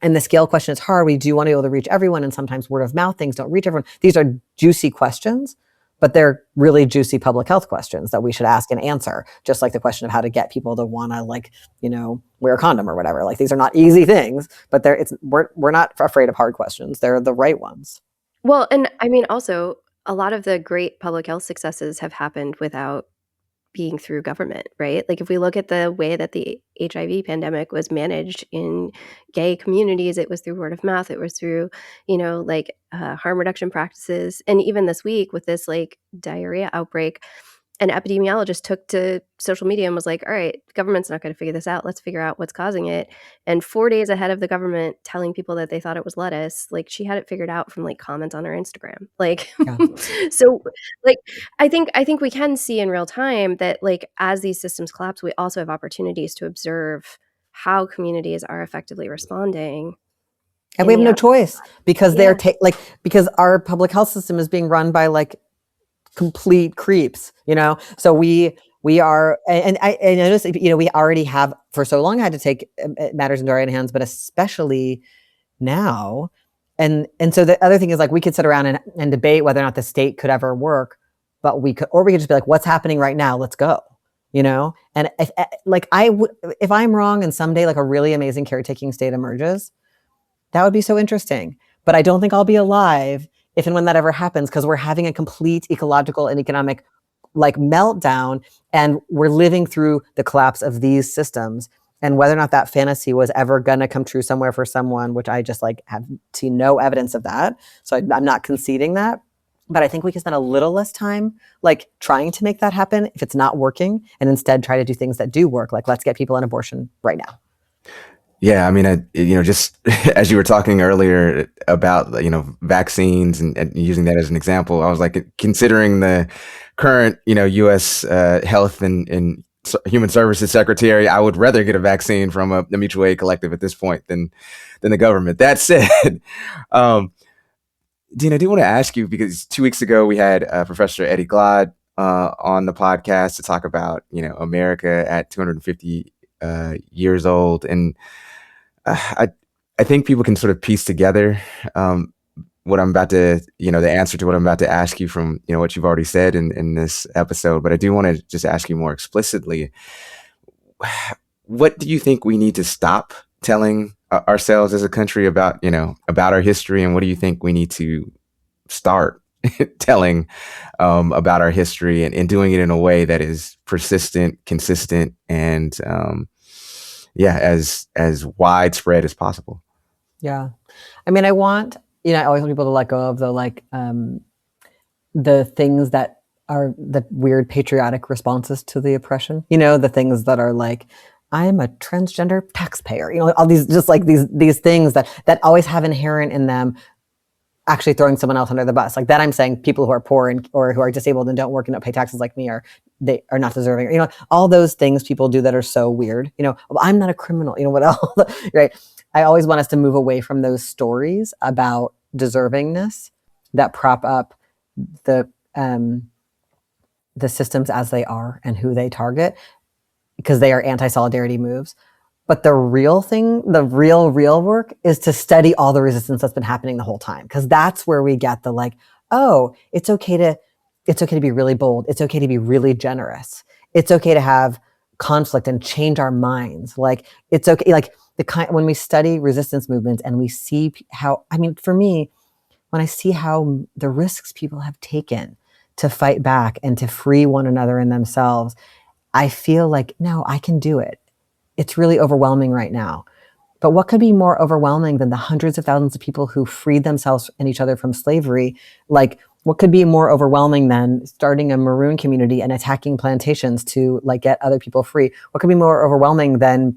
the scale question is hard. We do want to be able to reach everyone. And sometimes word of mouth things don't reach everyone. These are juicy questions, but they're really juicy public health questions that we should ask and answer. Just like the question of how to get people to want to, like, you know, wear a condom or whatever. Like, these are not easy things, but we're not afraid of hard questions. They're the right ones. Well, and I mean, also, a lot of the great public health successes have happened without being through government, right? Like if we look at the way that the HIV pandemic was managed in gay communities, it was through word of mouth, it was through, you know, like harm reduction practices. And even this week with this like diarrhea outbreak, an epidemiologist took to social media and was like, all right, the government's not going to figure this out. Let's figure out what's causing it. And 4 days ahead of the government telling people that they thought it was lettuce, like she had it figured out from like comments on her Instagram. Like, Yeah. so like, I think we can see in real time that like, as these systems collapse, we also have opportunities to observe how communities are effectively responding. And we have no choice because they're because our public health system is being run by like complete creeps, you know? So we are, and I notice, you know, we already have for so long had to take matters into our own hands, but especially now. And so the other thing is like, we could sit around and debate whether or not the state could ever work, but we could just be like, what's happening right now? Let's go, you know? And if I'm wrong and someday like a really amazing caretaking state emerges, that would be so interesting. But I don't think I'll be alive if and when that ever happens, because we're having a complete ecological and economic like meltdown, and we're living through the collapse of these systems. And whether or not that fantasy was ever going to come true somewhere for someone, which I just like have seen no evidence of that. So I'm not conceding that. But I think we can spend a little less time like trying to make that happen if it's not working, and instead try to do things that do work. Like, let's get people an abortion right now. Yeah, I mean, you know, just as you were talking earlier about, you know, vaccines and using that as an example, I was like, considering the current, you know, U.S. Health and Human Services Secretary, I would rather get a vaccine from a mutual aid collective at this point than the government. That said, Dean, I do want to ask you, because 2 weeks ago we had Professor Eddie Glad on the podcast to talk about, you know, America at 250 years old, and I think people can sort of piece together what I'm about to, you know, the answer to what I'm about to ask you from, you know, what you've already said in this episode. But I do want to just ask you more explicitly, what do you think we need to stop telling ourselves as a country about, you know, about our history, and what do you think we need to start telling about our history, and doing it in a way that is persistent, consistent, and as widespread as possible? Yeah. I mean, I want, you know, I always want people to let go of the things that are the weird patriotic responses to the oppression, you know, the things that are like, I'm a transgender taxpayer, you know, all these, just like these things that always have inherent in them actually throwing someone else under the bus. Like that, I'm saying people who are poor or who are disabled and don't work and don't pay taxes like me they are not deserving. You know, all those things people do that are so weird. You know, well, I'm not a criminal. You know what else? Right? I always want us to move away from those stories about deservingness that prop up the systems as they are and who they target, because they are anti-solidarity moves. But the real thing, the real work is to study all the resistance that's been happening the whole time. Because that's where we get the like, oh, it's okay to be really bold. It's okay to be really generous. It's okay to have conflict and change our minds. Like, it's okay. Like when we study resistance movements and we see how, I mean, for me, when I see how the risks people have taken to fight back and to free one another and themselves, I feel like, no, I can do it. It's really overwhelming right now. But what could be more overwhelming than the hundreds of thousands of people who freed themselves and each other from slavery? Like, what could be more overwhelming than starting a maroon community and attacking plantations to like get other people free? What could be more overwhelming than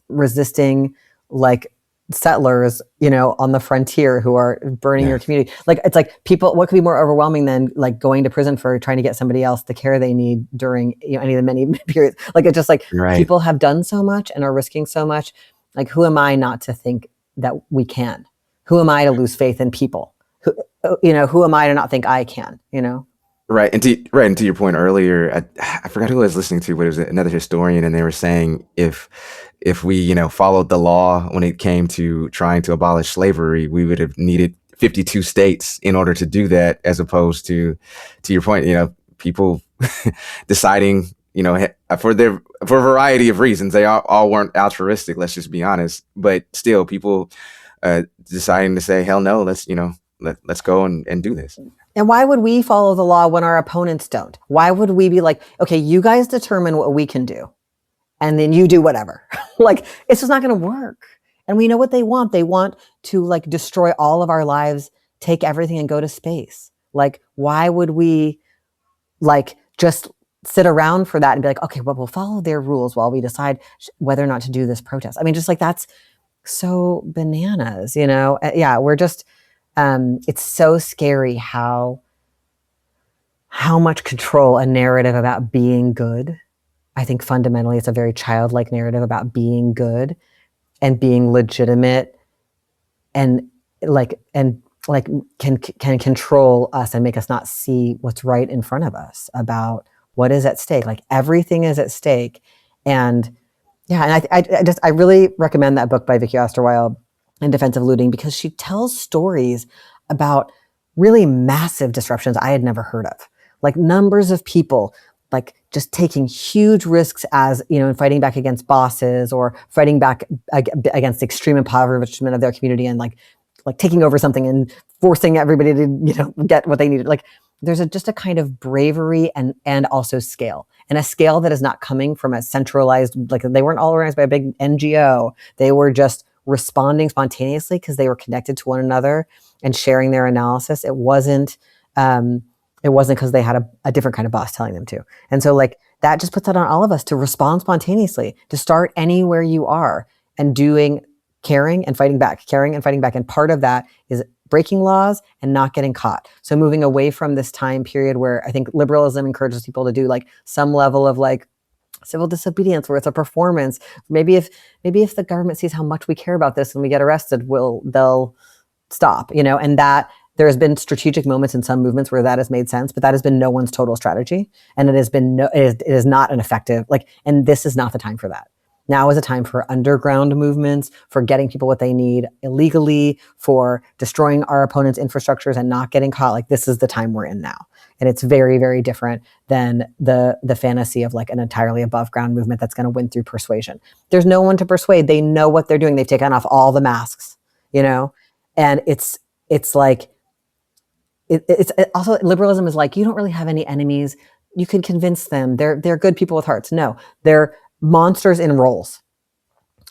resisting like settlers, on the frontier who are burning your community? Like, it's like people, what could be more overwhelming than like going to prison for trying to get somebody else the care they need during, any of the many periods? Like, it's just like people have done so much and are risking so much. Like, who am I not to think that we can? Who am I to lose faith in people? Who am I to not think I can, Right. And to your point earlier, I forgot who I was listening to, but it was another historian, and they were saying if we, followed the law when it came to trying to abolish slavery, we would have needed 52 states in order to do that, as opposed to your point, people deciding, for a variety of reasons, they all weren't altruistic, let's just be honest, but still people deciding to say, hell no, let's go and do this. And why would we follow the law when our opponents don't? Why would we be like, okay, you guys determine what we can do, and then you do whatever? Like, it's just not going to work. And we know what they want. They want to like destroy all of our lives, take everything and go to space. Like, why would we like just sit around for that and be like, okay, well, we'll follow their rules while we decide whether or not to do this protest? I mean, just like, that's so bananas, Yeah, we're just, it's so scary how much control a narrative about being good. I think fundamentally it's a very childlike narrative about being good and being legitimate and can control us and make us not see what's right in front of us about what is at stake. Like, everything is at stake. And yeah, and I really recommend that book by Vicky Osterweild, In Defense of Looting, because she tells stories about really massive disruptions I had never heard of. Like, numbers of people like just taking huge risks as, in fighting back against bosses or fighting back against extreme impoverishment of their community, and like taking over something and forcing everybody to, get what they needed. Like, there's just a kind of bravery and also scale, and a scale that is not coming from a centralized, like, they weren't all organized by a big NGO. They were just responding spontaneously because they were connected to one another and sharing their analysis. It wasn't because they had a different kind of boss telling them to. And so like, that just puts it on all of us to respond spontaneously, to start anywhere you are and caring and fighting back. And part of that is breaking laws and not getting caught. So moving away from this time period where I think liberalism encourages people to do like some level of like civil disobedience, where it's a performance. Maybe if the government sees how much we care about this and we get arrested, they'll stop, and that there has been strategic moments in some movements where that has made sense, but that has been no one's total strategy. And it is not an effective, and this is not the time for that. Now is a time for underground movements, for getting people what they need illegally, for destroying our opponents' infrastructures and not getting caught. Like, this is the time we're in now. And it's very, very different than the fantasy of like an entirely above ground movement that's going to win through persuasion. There's no one to persuade. They know what they're doing. They've taken off all the masks, and it's like, it's also, liberalism is like, you don't really have any enemies. You can convince them. They're good people with hearts. No, they're monsters in roles.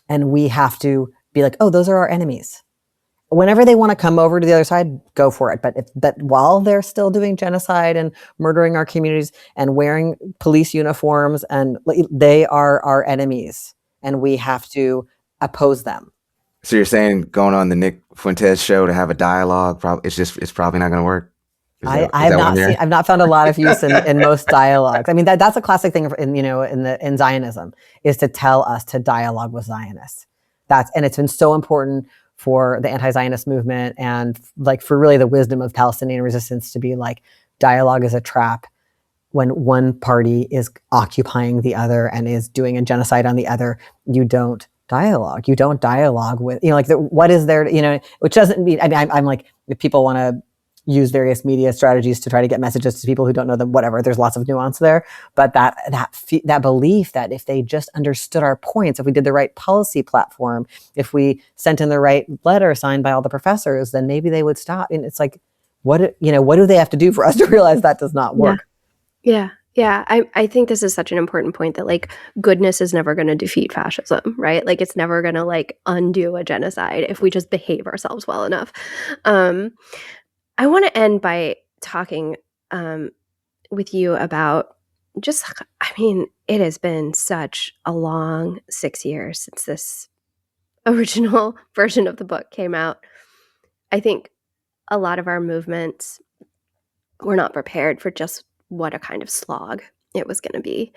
And we have to be like, oh, those are our enemies. Whenever they want to come over to the other side, go for it. But while they're still doing genocide and murdering our communities and wearing police uniforms, and they are our enemies, and we have to oppose them. So you're saying going on the Nick Fuentes show to have a dialogue, it's probably not going to work? I've not found a lot of use in most dialogues. I mean, that's a classic thing in Zionism, is to tell us to dialogue with Zionists. And it's been so important for the anti-Zionist movement and like for really the wisdom of Palestinian resistance to be like, dialogue is a trap. when one party is occupying the other and is doing a genocide on the other, you don't dialogue. You don't dialogue with, like, what is there, which doesn't mean, I mean, I'm like, if people want to use various media strategies to try to get messages to people who don't know them, whatever, there's lots of nuance there. But that belief that if they just understood our points, if we did the right policy platform, if we sent in the right letter signed by all the professors, then maybe they would stop. And it's like, what do they have to do for us to realize that does not work? Yeah. I think this is such an important point that like goodness is never going to defeat fascism, right? Like it's never going to like undo a genocide if we just behave ourselves well enough. I want to end by talking with you about just, I mean, it has been such a long 6 years since this original version of the book came out. I think a lot of our movements were not prepared for just what a kind of slog it was going to be.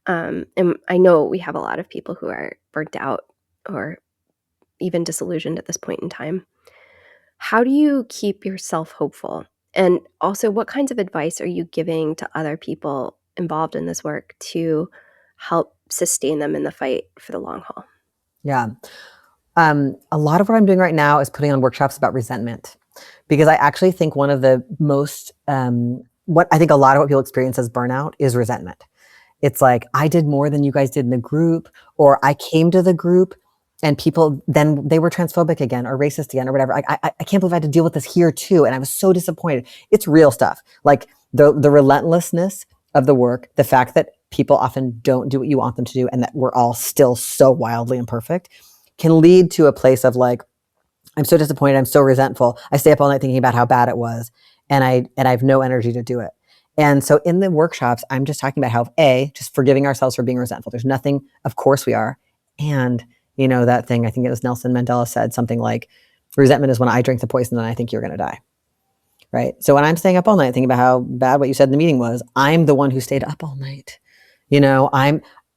And I know we have a lot of people who are burnt out or even disillusioned at this point in time. How do you keep yourself hopeful? And also, what kinds of advice are you giving to other people involved in this work to help sustain them in the fight for the long haul? Yeah. A lot of what I'm doing right now is putting on workshops about resentment, because I actually think one of the most, what I think a lot of what people experience as burnout is resentment. It's like, I did more than you guys did in the group, or I came to the group and people, then they were transphobic again or racist again or whatever. I can't believe I had to deal with this here too. And I was so disappointed. It's real stuff. Like the relentlessness of the work, the fact that people often don't do what you want them to do, and that we're all still so wildly imperfect, can lead to a place of like, I'm so disappointed. I'm so resentful. I stay up all night thinking about how bad it was. And I have no energy to do it. And so in the workshops, I'm just talking about how, just forgiving ourselves for being resentful. There's nothing, of course we are. And that thing, I think it was Nelson Mandela said something like, resentment is when I drink the poison and I think you're going to die. Right. So when I'm staying up all night thinking about how bad what you said in the meeting was, I'm the one who stayed up all night.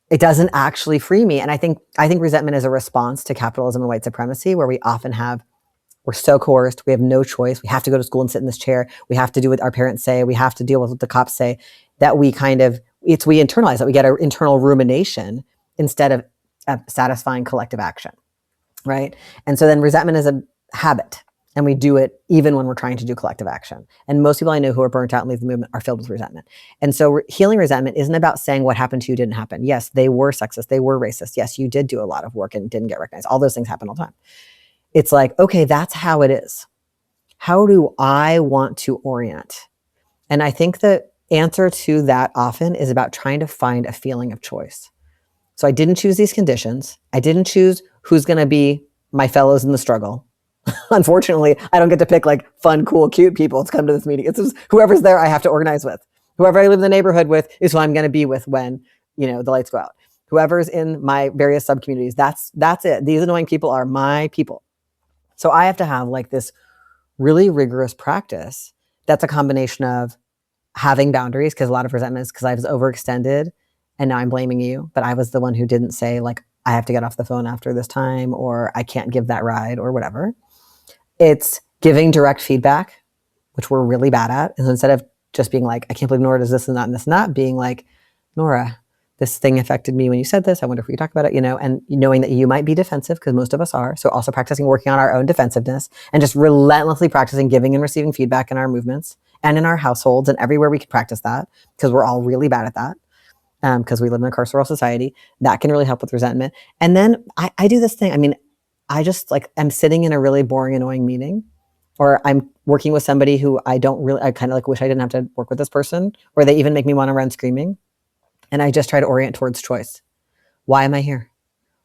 It doesn't actually free me. And I think resentment is a response to capitalism and white supremacy, where we often we're so coerced. We have no choice. We have to go to school and sit in this chair. We have to do what our parents say. We have to deal with what the cops say. That we internalize that. We get our internal rumination instead of satisfying collective action, right? And so then resentment is a habit, and we do it even when we're trying to do collective action. And most people I know who are burnt out and leave the movement are filled with resentment. And so healing resentment isn't about saying what happened to you didn't happen. Yes, they were sexist. They were racist. Yes, you did do a lot of work and didn't get recognized. All those things happen all the time. It's like, okay, that's how it is. How do I want to orient? And I think the answer to that often is about trying to find a feeling of choice. So I didn't choose these conditions. I didn't choose who's going to be my fellows in the struggle. Unfortunately, I don't get to pick like fun, cool, cute people to come to this meeting. It's just whoever's there I have to organize with. Whoever I live in the neighborhood with is who I'm going to be with when, the lights go out. Whoever's in my various sub-communities, that's it. These annoying people are my people. So I have to have like this really rigorous practice that's a combination of having boundaries, because a lot of resentment is because I was overextended and now I'm blaming you, but I was the one who didn't say like, I have to get off the phone after this time, or I can't give that ride or whatever. It's giving direct feedback, which we're really bad at. And so instead of just being like, I can't believe Nora does this and that and this and that, being like, Nora, this thing affected me when you said this. I wonder if we could talk about it, and knowing that you might be defensive, because most of us are. So also practicing working on our own defensiveness and just relentlessly practicing giving and receiving feedback in our movements and in our households and everywhere we can practice that, because we're all really bad at that. Because we live in a carceral society. That can really help with resentment. And then I do this thing. I mean, I just like, I'm sitting in a really boring, annoying meeting, or I'm working with somebody who I kind of like wish I didn't have to work with this person, or they even make me want to run screaming. And I just try to orient towards choice. Why am I here?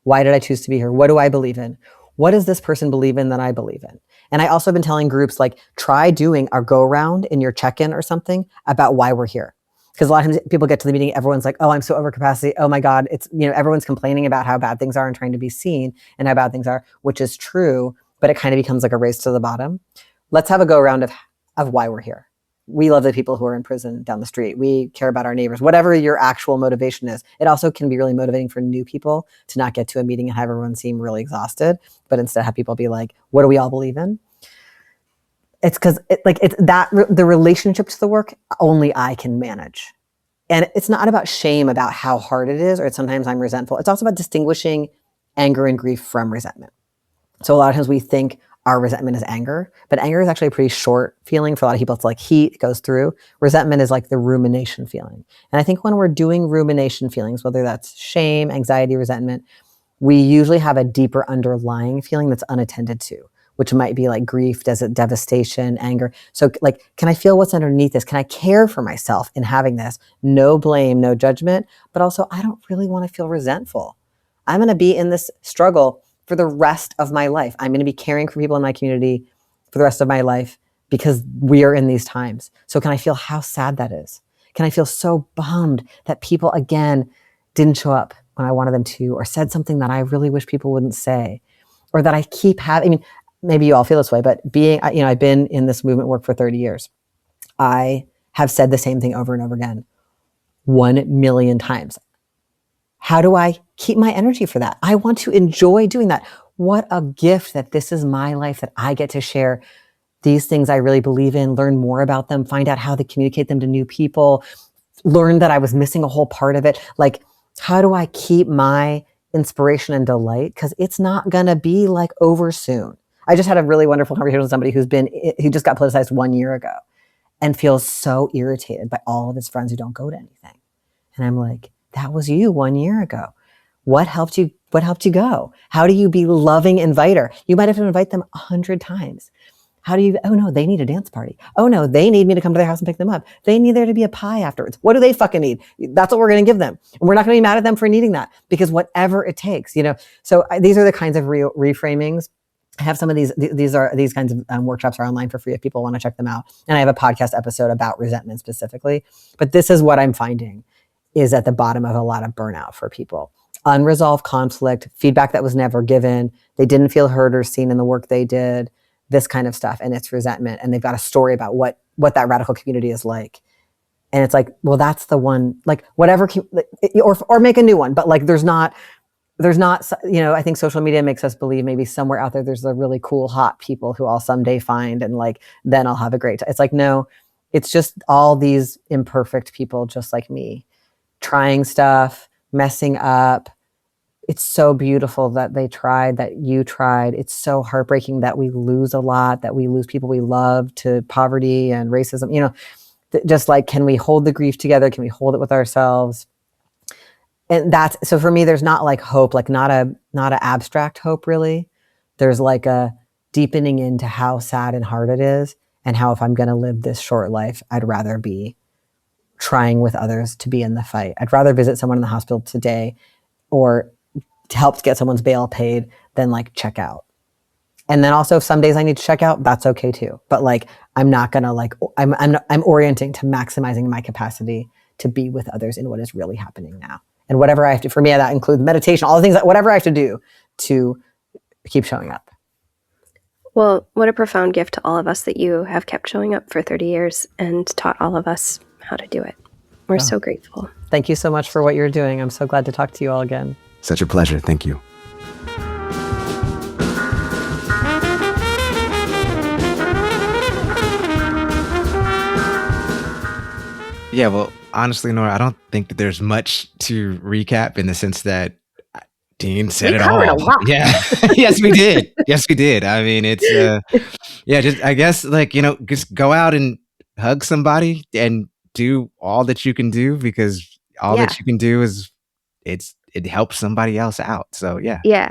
Why did I choose to be here? What do I believe in? What does this person believe in that I believe in? And I also have been telling groups, like, try doing our go around in your check-in or something about why we're here. Because a lot of times people get to the meeting, everyone's like, oh, I'm so over capacity. Oh my God. It's, everyone's complaining about how bad things are and trying to be seen and how bad things are, which is true, but it kind of becomes like a race to the bottom. Let's have a go around of why we're here. We love the people who are in prison down the street. We care about our neighbors, whatever your actual motivation is. It also can be really motivating for new people to not get to a meeting and have everyone seem really exhausted, but instead have people be like, what do we all believe in? It's because the relationship to the work, only I can manage. And it's not about shame about how hard it is, or sometimes I'm resentful. It's also about distinguishing anger and grief from resentment. So a lot of times we think our resentment is anger, but anger is actually a pretty short feeling. For a lot of people, it's like heat, it goes through. Resentment is like the rumination feeling. And I think when we're doing rumination feelings, whether that's shame, anxiety, resentment, we usually have a deeper underlying feeling that's unattended to, which might be like grief, devastation, anger. So like, can I feel what's underneath this? Can I care for myself in having this? No blame, no judgment, but also I don't really want to feel resentful. I'm going to be in this struggle for the rest of my life. I'm going to be caring for people in my community for the rest of my life because we are in these times. So can I feel how sad that is? Can I feel so bummed that people, again, didn't show up when I wanted them to, or said something that I really wish people wouldn't say, or that I keep having, I mean, maybe you all feel this way, but I've been in this movement work for 30 years. I have said the same thing over and over again, 1 million times. How do I keep my energy for that? I want to enjoy doing that. What a gift that this is my life, that I get to share these things I really believe in, learn more about them, find out how to communicate them to new people, learn that I was missing a whole part of it. Like, how do I keep my inspiration and delight? Because it's not going to be like over soon. I just had a really wonderful conversation with somebody who just got politicized 1 year ago and feels so irritated by all of his friends who don't go to anything. And I'm like, that was you 1 year ago. What helped you go? How do you be loving inviter? You might have to invite them 100 times. How do you, oh no, they need a dance party. Oh no, they need me to come to their house and pick them up. They need there to be a pie afterwards. What do they fucking need? That's what we're going to give them. And we're not going to be mad at them for needing that, because whatever it takes, So these are the kinds of reframings. I have some of these kinds of workshops are online for free if people want to check them out. And I have a podcast episode about resentment specifically. But this is what I'm finding is at the bottom of a lot of burnout for people. Unresolved conflict, feedback that was never given. They didn't feel heard or seen in the work they did, this kind of stuff. And it's resentment. And they've got a story about what that radical community is like. And it's like, well, that's the one, like whatever, or make a new one. But like, there's not, I think social media makes us believe maybe somewhere out there, there's the really cool, hot people who I'll someday find. And like, then I'll have a great time. It's like, no, it's just all these imperfect people just like me, trying stuff, messing up. It's so beautiful that they tried, that you tried. It's so heartbreaking that we lose a lot, that we lose people we love to poverty and racism. Just like, can we hold the grief together? Can we hold it with ourselves? And so for me, there's not like hope, like not a abstract hope really. There's like a deepening into how sad and hard it is, and how if I'm going to live this short life, I'd rather be trying with others to be in the fight. I'd rather visit someone in the hospital today or to help get someone's bail paid than like check out. And then also if some days I need to check out, that's okay too. But like, I'm not going to like, I'm orienting to maximizing my capacity to be with others in what is really happening now. And whatever I have to, for me, that includes meditation, all the things whatever I have to do to keep showing up. Well, what a profound gift to all of us that you have kept showing up for 30 years and taught all of us how to do it. We're so grateful. Thank you so much for what you're doing. I'm so glad to talk to you all again. Such a pleasure. Thank you. Yeah, well, honestly, Nora, I don't think that there's much to recap in the sense that Dean said it all. We covered a lot. Yeah. Yes, we did. Yes, we did. I mean, it's, just, I guess, like, just go out and hug somebody and do all that you can do, because all that you can do is it helps somebody else out. So, yeah. Yeah.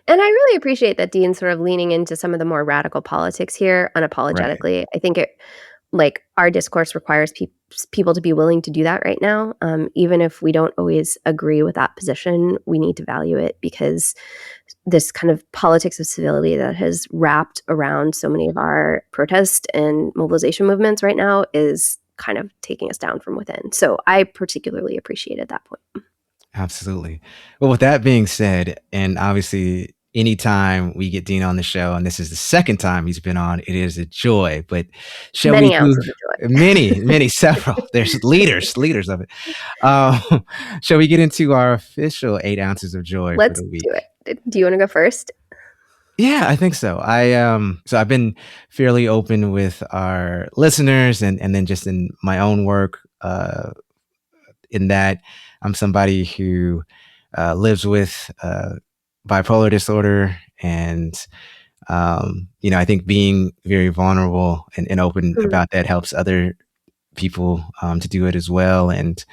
And I really appreciate that Dean's sort of leaning into some of the more radical politics here unapologetically. Right. I think our discourse requires people to be willing to do that right now. Even if we don't always agree with that position, we need to value it, because this kind of politics of civility that has wrapped around so many of our protest and mobilization movements right now is kind of taking us down from within. So I particularly appreciated that point. Absolutely. Well, with that being said, and obviously anytime we get Dean on the show, and this is the second time he's been on, it is a joy. But shall many we ounces of joy. Many, several. There's leaders of it. Shall we get into our official 8 ounces of joy Let's for the week? do it. Do you want to go first? Yeah, I think so. I've been fairly open with our listeners and then just in my own work, in that I'm somebody who lives with bipolar disorder, and I think being very vulnerable and open about that helps other people to do it as well. And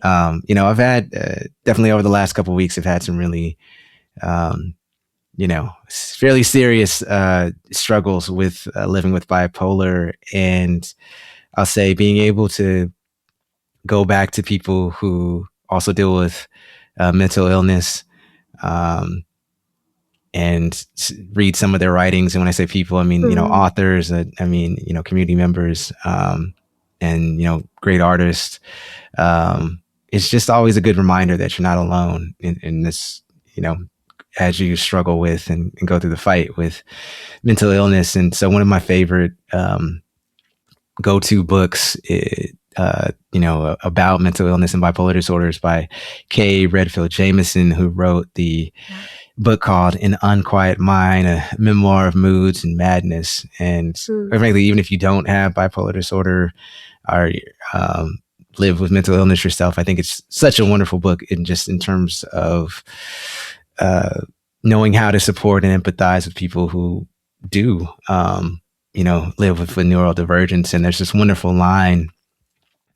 I've had definitely over the last couple of weeks, I've had some really fairly serious struggles with living with bipolar. And I'll say being able to go back to people who also deal with mental illness, and read some of their writings. And when I say people, I mean, authors, I mean, community members, and, great artists. It's just always a good reminder that you're not alone in this, as you struggle with and go through the fight with mental illness. And so one of my favorite go-to books, about mental illness and bipolar disorders by Kay Redfield Jamison, who wrote the book called An Unquiet Mind, a memoir of moods and madness. And frankly, even if you don't have bipolar disorder or live with mental illness yourself, I think it's such a wonderful book in terms of knowing how to support and empathize with people who do, live with neurodivergence. And there's this wonderful line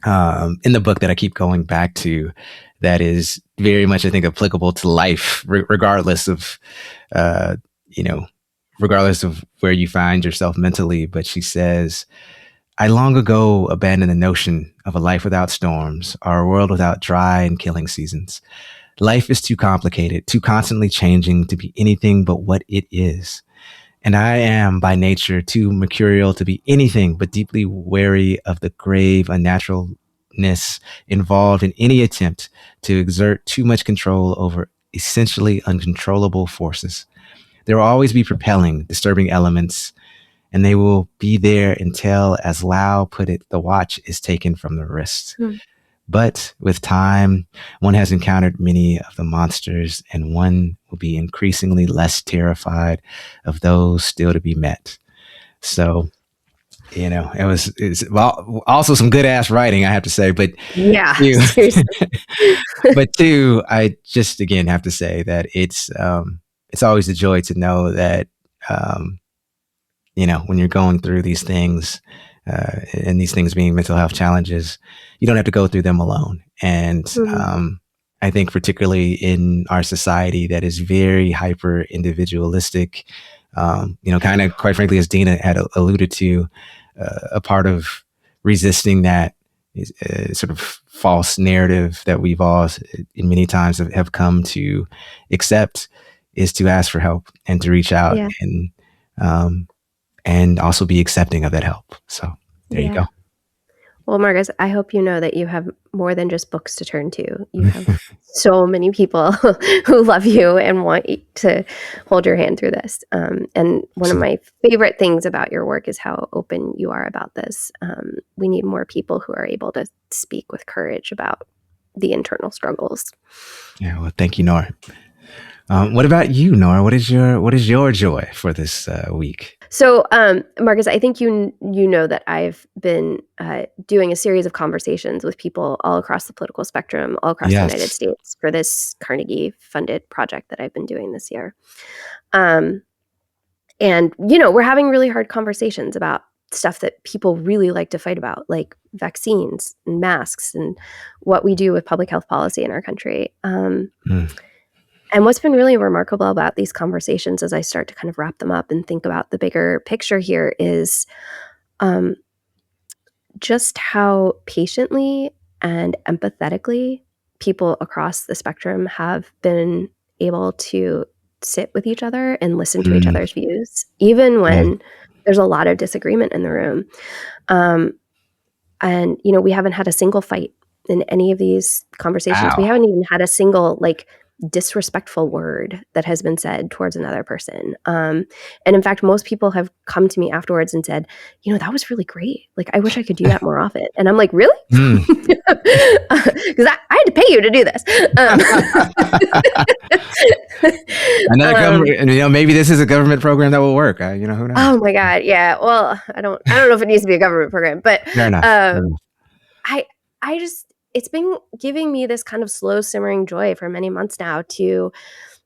in the book that I keep going back to that is very much, I think, applicable to life, regardless of where you find yourself mentally. But she says, "I long ago abandoned the notion of a life without storms or a world without dry and killing seasons. Life is too complicated, too constantly changing to be anything but what it is. And I am by nature too mercurial to be anything but deeply wary of the grave unnaturalness involved in any attempt to exert too much control over essentially uncontrollable forces. There will always be propelling, disturbing elements, and they will be there until, as Lau put it, the watch is taken from the wrist. But with time, one has encountered many of the monsters, and one will be increasingly less terrified of those still to be met." So, it's also some good ass writing, I have to say, but yeah, seriously. But two, I just again have to say that it's always a joy to know that, when you're going through these things, and these things being mental health challenges, you don't have to go through them alone. And I think particularly in our society that is very hyper individualistic, kind of quite frankly, as Dina had alluded to, a part of resisting that is sort of false narrative that we've all in many times have come to accept is to ask for help and to reach out and also be accepting of that help. So there you go. Well, Marcus, I hope you know that you have more than just books to turn to. You have so many people who love you and want to hold your hand through this. And one of my favorite things about your work is how open you are about this. We need more people who are able to speak with courage about the internal struggles. Yeah, well, thank you, Nora. What about you, Nora? What is your joy for this week? So, Marcus, I think you know that I've been doing a series of conversations with people all across the political spectrum, all across the United States for this Carnegie-funded project that I've been doing this year. And, we're having really hard conversations about stuff that people really like to fight about, like vaccines and masks and what we do with public health policy in our country. And what's been really remarkable about these conversations as I start to kind of wrap them up and think about the bigger picture here is just how patiently and empathetically people across the spectrum have been able to sit with each other and listen to each other's views, even when there's a lot of disagreement in the room. And, we haven't had a single fight in any of these conversations. We haven't even had a single, disrespectful word that has been said towards another person. And in fact, most people have come to me afterwards and said, that was really great. I wish I could do that more often. And I'm like, really? Because I had to pay you to do this. Another government, maybe this is a government program that will work. Who knows? Oh my God. Yeah. Well, I don't know if it needs to be a government program, but fair enough. I just, it's been giving me this kind of slow simmering joy for many months now to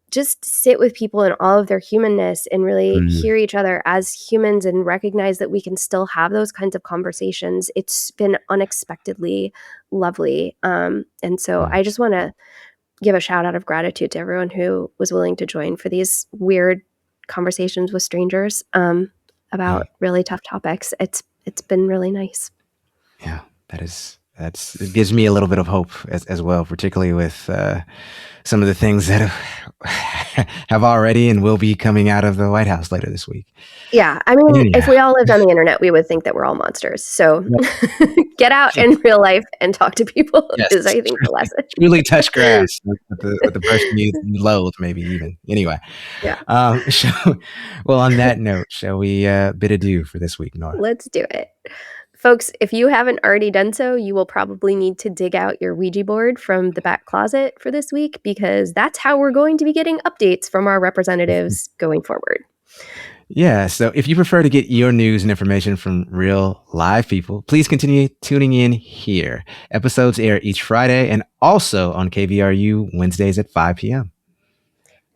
just sit with people in all of their humanness and really hear each other as humans and recognize that we can still have those kinds of conversations. It's been unexpectedly lovely. And so I just want to give a shout out of gratitude to everyone who was willing to join for these weird conversations with strangers about really tough topics. It's been really nice. Yeah, it gives me a little bit of hope as well, particularly with some of the things that have already and will be coming out of the White House later this week. Yeah, I mean, if we all lived on the internet, we would think that we're all monsters. So get out in real life and talk to people is, I think, the lesson. Truly touch grass with the person you loathe, maybe even. Anyway. Yeah. Well, on that note, shall we bid adieu for this week, Nora? Let's do it. Folks, if you haven't already done so, you will probably need to dig out your Ouija board from the back closet for this week, because that's how we're going to be getting updates from our representatives going forward. Yeah, so if you prefer to get your news and information from real live people, please continue tuning in here. Episodes air each Friday and also on KVRU Wednesdays at 5 p.m.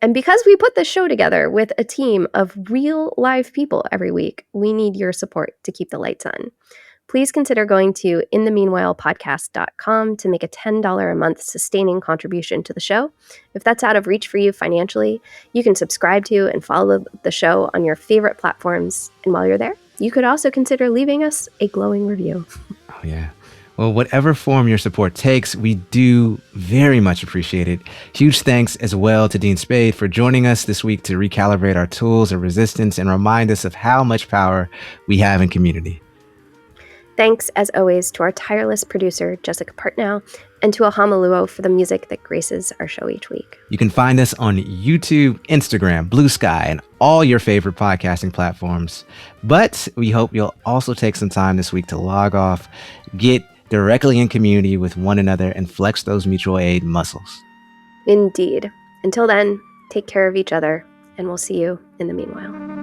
And because we put the show together with a team of real live people every week, we need your support to keep the lights on. Please consider going to inthemeanwhilepodcast.com to make a $10 a month sustaining contribution to the show. If that's out of reach for you financially, you can subscribe to and follow the show on your favorite platforms. And while you're there, you could also consider leaving us a glowing review. Oh, yeah. Well, whatever form your support takes, we do very much appreciate it. Huge thanks as well to Dean Spade for joining us this week to recalibrate our tools of resistance and remind us of how much power we have in community. Thanks, as always, to our tireless producer, Jessica Partnow, and to Ahamaluo for the music that graces our show each week. You can find us on YouTube, Instagram, Blue Sky, and all your favorite podcasting platforms. But we hope you'll also take some time this week to log off, get directly in community with one another, and flex those mutual aid muscles. Indeed. Until then, take care of each other, and we'll see you in the meanwhile.